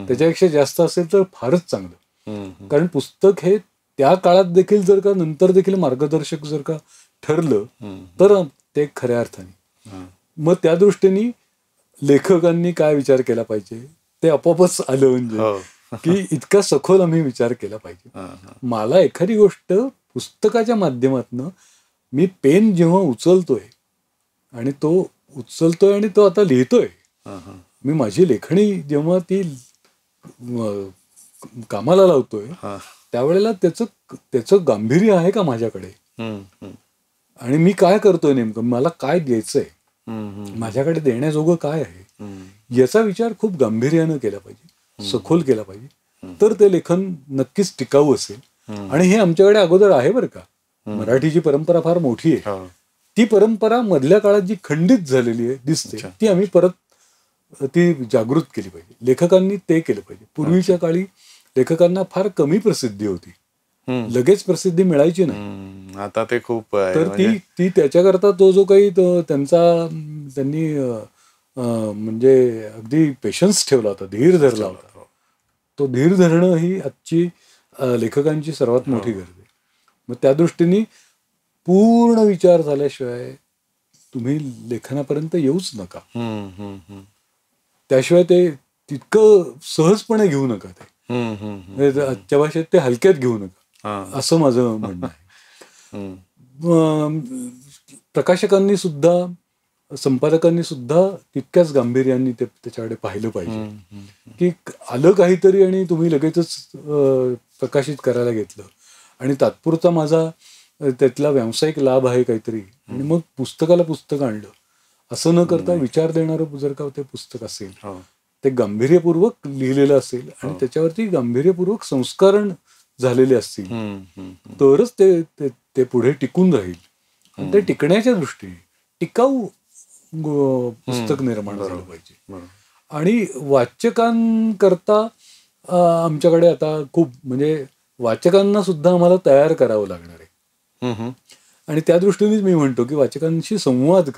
त्याच्यापेक्षा जास्त असेल तर फारच चांगलं. कारण पुस्तक हे त्या काळात देखील जर का नंतर देखील मार्गदर्शक जर का ठरलं तर ते खऱ्या अर्थाने. मग त्या दृष्टीने लेखकांनी काय विचार केला पाहिजे ते आपोआपच आलं, म्हणजे की इतका सखोल आम्ही विचार केला पाहिजे. मला एखादी गोष्ट पुस्तकाच्या माध्यमातून मी पेन जेव्हा उचलतोय आणि तो आता लिहितोय, मी माझी लेखणी जेव्हा ती कामाला लावतोय त्यावेळेला त्याचं गांभीर्य आहे का माझ्याकडे, आणि मी काय करतोय नेमकं, मला काय द्यायचंय, माझ्याकडे देण्याजोगं काय आहे, याचा विचार खूप गांभीर्यानं केला पाहिजे, सखोल केला पाहिजे. तर ते लेखन नक्कीच टिकाऊ असेल. आणि हे आमच्याकडे अगोदर आहे बरं का. मराठीची परंपरा फार मोठी आहे. ती परंपरा मधल्या काळात जी खंडित झालेली आहे दिसते, ती आम्ही परत ती जागृत केली पाहिजे. लेखकांनी ते केलं पाहिजे. पूर्वीच्या काळी लेखकांना फार कमी प्रसिद्धी होती, लगेच प्रसिद्धी मिळायची नाही. आता ते खूप, तर ती त्याच्याकरता तो जो काही त्यांनी म्हणजे अगदी पेशन्स ठेवला होता, धीर धरला होता. तो धीर धरणं ही आजची लेखकांची सर्वात मोठी गरज आहे. मग त्या दृष्टीने पूर्ण विचार झाल्याशिवाय तुम्ही लेखनापर्यंत येऊच नका. त्याशिवाय ते तितकं सहजपणे घेऊ नका. ते आजच्या भाषेत ते हलक्यात घेऊ नका, असं माझं म्हणणं आहे. प्रकाशकांनी सुद्धा, संपादकांनी सुद्धा तितक्याच गांभीर्याने त्याच्याकडे पाहिलं पाहिजे की आलं काहीतरी आणि तुम्ही लगेचच प्रकाशित करायला घेतलं आणि तात्पुरता माझा त्यातला व्यावसायिक लाभ आहे काहीतरी आणि मग पुस्तकाला पुस्तक आणलं, असं न करता विचार देणारं जर का ते पुस्तक असेल, ते गांभीर्यपूर्वक लिहिलेलं असेल आणि त्याच्यावरती गांभीर्यपूर्वक संस्करण झालेले असतील, तरच ते पुढे टिकून राहील. आणि ते टिकण्याच्या दृष्टीने टिकाऊ पुस्तक निर्माण झालं पाहिजे. आणि वाचकांकरता आमच्याकडे आता खूप, म्हणजे वाचकांना सुद्धा आम्हाला तयार करावं लागणार आहे. आणि त्या दृष्टीनेच मी म्हणतो की वाचकांशी संवाद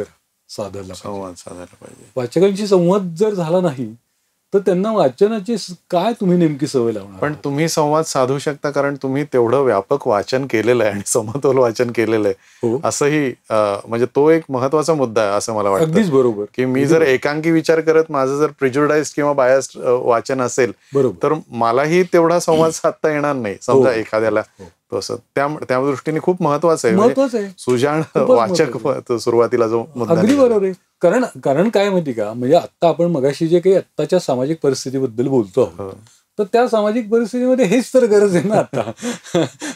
साधायला पाहिजे. वाचकांशी संवाद जर झाला नाही तर त्यांना वाचनाची काय तुम्ही नेमकी सवय लावणार. पण तुम्ही संवाद साधू शकता, कारण तुम्ही तेवढं व्यापक वाचन केलेलं आहे आणि समतोल वाचन केलेलं आहे. असंही म्हणजे तो एक महत्वाचा मुद्दा आहे असं मला वाटतं. अगदीच बरोबर. की मी जर एकांकी विचार करत माझं जर प्रिज्युडाइज्ड किंवा बायस्ड वाचन असेल तर मलाही तेवढा संवाद साधता येणार नाही. समजा एखाद्याला तसं त्या दृष्टीने खूप महत्वाचं आहे. महत्वाचं आहे. सुजाण खूपच वाचक सुरुवातीला जो मुद्दा अगदी निघाला. बरोबर आहे. कारण काय माहिती का, म्हणजे आता आपण मगाशी जे काही आत्ताच्या सामाजिक परिस्थितीबद्दल बोलतो आहोत, तर त्या सामाजिक परिस्थितीमध्ये हेच तर गरज आहे ना आता.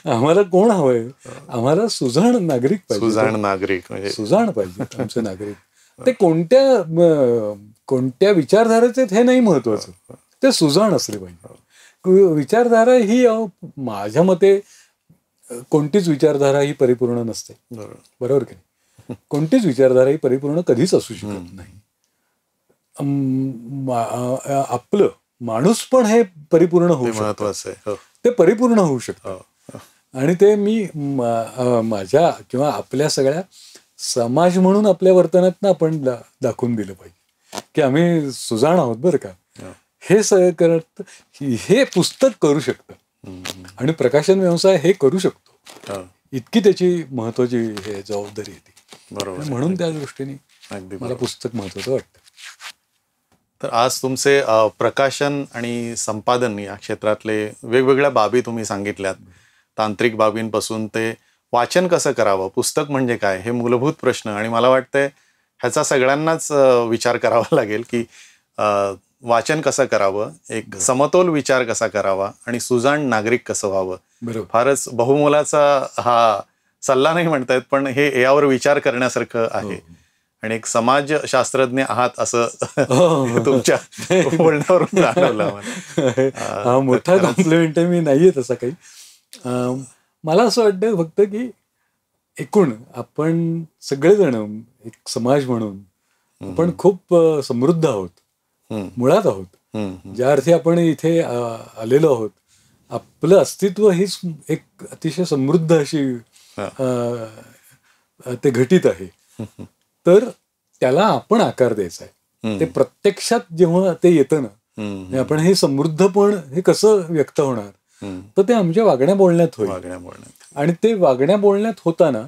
आम्हाला कोण हवंय? आम्हाला सुजाण नागरिक पाहिजे. सुजाण नागरिक म्हणजे सुजाण पाहिजे आमचे नागरिक. ते कोणत्या विचारधारेचे आहेत हे नाही महत्वाचं, ते सुजाण असले पाहिजे. विचारधारा ही माझ्या मते कोणतीच विचारधारा ही परिपूर्ण नसते. बरोबर की नाही? कोणतीच विचारधारा ही परिपूर्ण कधीच असू शकत नाही. आपलं माणूस पण हे परिपूर्ण होऊ महत्वाचं आहे. ते परिपूर्ण होऊ शकतं. आणि ते मी माझ्या किंवा आपल्या सगळ्या समाज म्हणून आपल्या वर्तनातनं आपण दाखवून दिलं पाहिजे की आम्ही सुजाण आहोत बरं का. हे सगळं करत हे पुस्तक करू शकतं आणि प्रकाशन व्यवसाय हे करू शकतो. इतकी त्याची महत्वाची हे जबाबदारी येते. बरोबर. म्हणून त्या दृष्टीने मला पुस्तक महत्वाचं वाटतं. तर आज तुमचे प्रकाशन आणि संपादन या क्षेत्रातले वेगवेगळ्या बाबी तुम्ही सांगितल्यात. तांत्रिक बाबींपासून ते वाचन कसं करावं, पुस्तक म्हणजे काय, हे मूलभूत प्रश्न. आणि मला वाटतंय ह्याचा सगळ्यांनाच विचार करावा लागेल की वाचन कसं करावं, एक समतोल विचार कसा करावा आणि सुजाण नागरिक कसं व्हावं. फारच बहुमोलाचा हा सल्ला नाही म्हणतायत, पण हे यावर विचार करण्यासारखं आहे. आणि एक समाजशास्त्रज्ञ आहात असं तुमच्या बोलण्यावरून जाणवलं मला. हा मोठा कॉम्प्लिमेंट आहे. मी नाहीये तसा काही. मला असं वाटतं फक्त की एकूण आपण सगळेजण एक समाज म्हणून आपण खूप समृद्ध आहोत, मुळात आहोत. ज्या अर्थी आपण इथे आलेलो आहोत, आपलं अस्तित्व हीच एक अतिशय समृद्ध अशी ते घटित आहे. तर त्याला आपण आकार द्यायचा आहे. ते प्रत्यक्षात जेव्हा ते येतं ना, आपण हे समृद्ध पण हे कसं व्यक्त होणार, तर ते आमच्या वागण्या बोलण्यात होईल. आणि ते वागण्या बोलण्यात होताना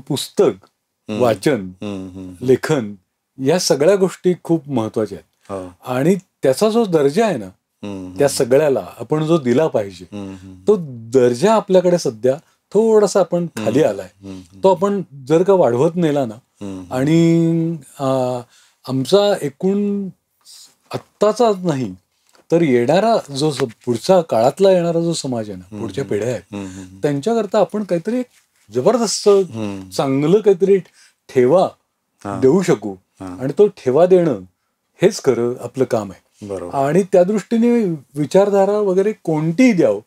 पुस्तक, वाचन, लेखन या सगळ्या गोष्टी खूप महत्वाच्या आहेत. आणि त्याचा जो दर्जा आहे ना, त्या सगळ्याला आपण जो दिला पाहिजे, तो दर्जा आपल्याकडे सध्या थोडासा आपण खाली आलाय. तो आपण जर का वाढवत नेला ना, आणि आमचा एकूण आत्ताचा नाही तर येणारा जो पुढच्या काळातला येणारा जो समाज आहे ना, पुढच्या पिढ्या आहेत, त्यांच्याकरता आपण काहीतरी जबरदस्त चांगलं काहीतरी ठेवा देऊ शकू. आणि तो ठेवा देणं हेच खरं आपलं काम आहे. आणि त्या दृष्टीने विचारधारा वगैरे कोणतीही द्यावं,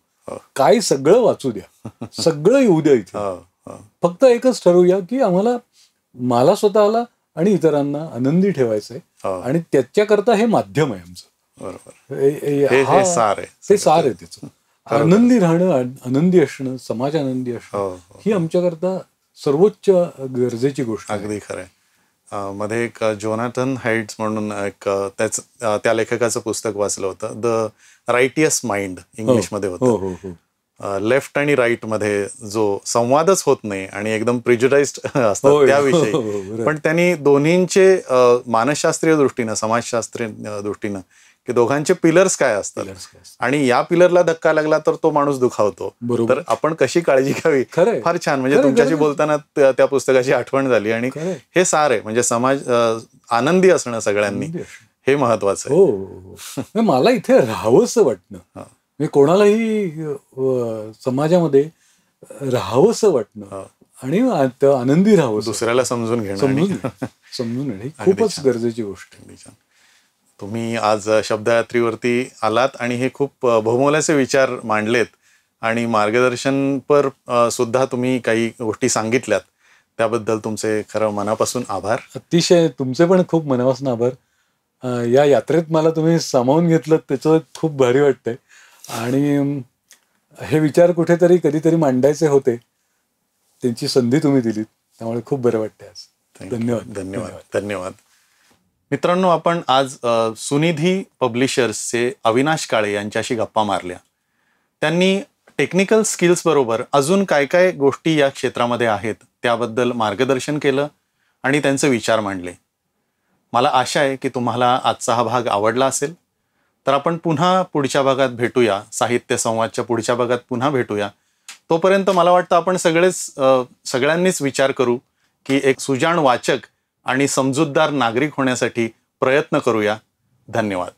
काय सगळं वाचू द्या, सगळं येऊ द्या इथे. फक्त एकच ठरवूया की मला स्वतःला आणि इतरांना आनंदी ठेवायचंय. आणि त्याच्याकरता हे माध्यम आहे आमचं. हे सार आहे त्याचं. आनंदी राहणं, आनंदी असणं, समाज आनंदी असणं ही आमच्याकरता सर्वोच्च गरजेची गोष्ट. अगदी खरंय. मध्ये एक जोनाथन हाइट्स म्हणून एक त्या लेखकाचं पुस्तक वाचलं होतं, द रायटियस माइंड, इंग्लिशमध्ये होतं. लेफ्ट आणि राईट मध्ये जो संवादच होत नाही आणि एकदम प्रिज्युडाइज्ड असतात त्याविषयी. पण त्यांनी दोन्हींचे मानसशास्त्रीय दृष्टीनं, समाजशास्त्रीय दृष्टीनं की दोघांचे पिलर्स काय असतात आणि या पिलरला धक्का लागला तर तो माणूस दुखावतो. तर आपण कशी काळजी घ्यावी. फार छान. म्हणजे तुमच्याशी बोलताना त्या पुस्तकाची आठवण झाली. आणि हे सार आहे, म्हणजे समाज आनंदी असणं सगळ्यांनी हे महत्वाचं आहे. मला इथे राहावंसं वाटणं, मी कोणालाही समाजामध्ये राहावंसं वाटणं आणि आनंदी राहावं, दुसऱ्याला समजून घेणं खूपच गरजेची गोष्ट आहे. तुम्ही आज शब्दयात्रीवरती आलात आणि हे खूप बहुमोलाचे विचार मांडलेत आणि मार्गदर्शनपर सुद्धा तुम्ही काही गोष्टी सांगितल्यात. त्याबद्दल तुमचे खरं मनापासून आभार. अतिशय तुमचे पण खूप मनापासून आभार. या यात्रेत मला तुम्ही सामावून घेतलं त्याचं खूप भारी वाटतंय. आणि हे विचार कुठेतरी कधीतरी मांडायचे होते, त्यांची संधी तुम्ही दिलीत, त्यामुळे खूप बरं वाटतंय आज. धन्यवाद. धन्यवाद. धन्यवाद. मित्रांनो, आपण आज सुनिधी पब्लिशर्सचे अविनाश काळे यांच्याशी गप्पा मारल्या. त्यांनी टेक्निकल स्किल्स बरोबर अजून काय काय गोष्टी या क्षेत्रामध्ये आहेत त्याबद्दल मार्गदर्शन केलं आणि त्यांचे विचार मांडले. मला आशा आहे की तुम्हाला आजचा हा भाग आवडला असेल. तर आपण पुन्हा पुढच्या भागात भेटूया, साहित्य संवादच्या पुढच्या भागात पुन्हा भेटूया. तोपर्यंत मला वाटतं आपण सगळ्यांनीच विचार करू की एक सुजाण वाचक आणि समजूतदार नागरिक होण्यासाठी प्रयत्न करूया. धन्यवाद.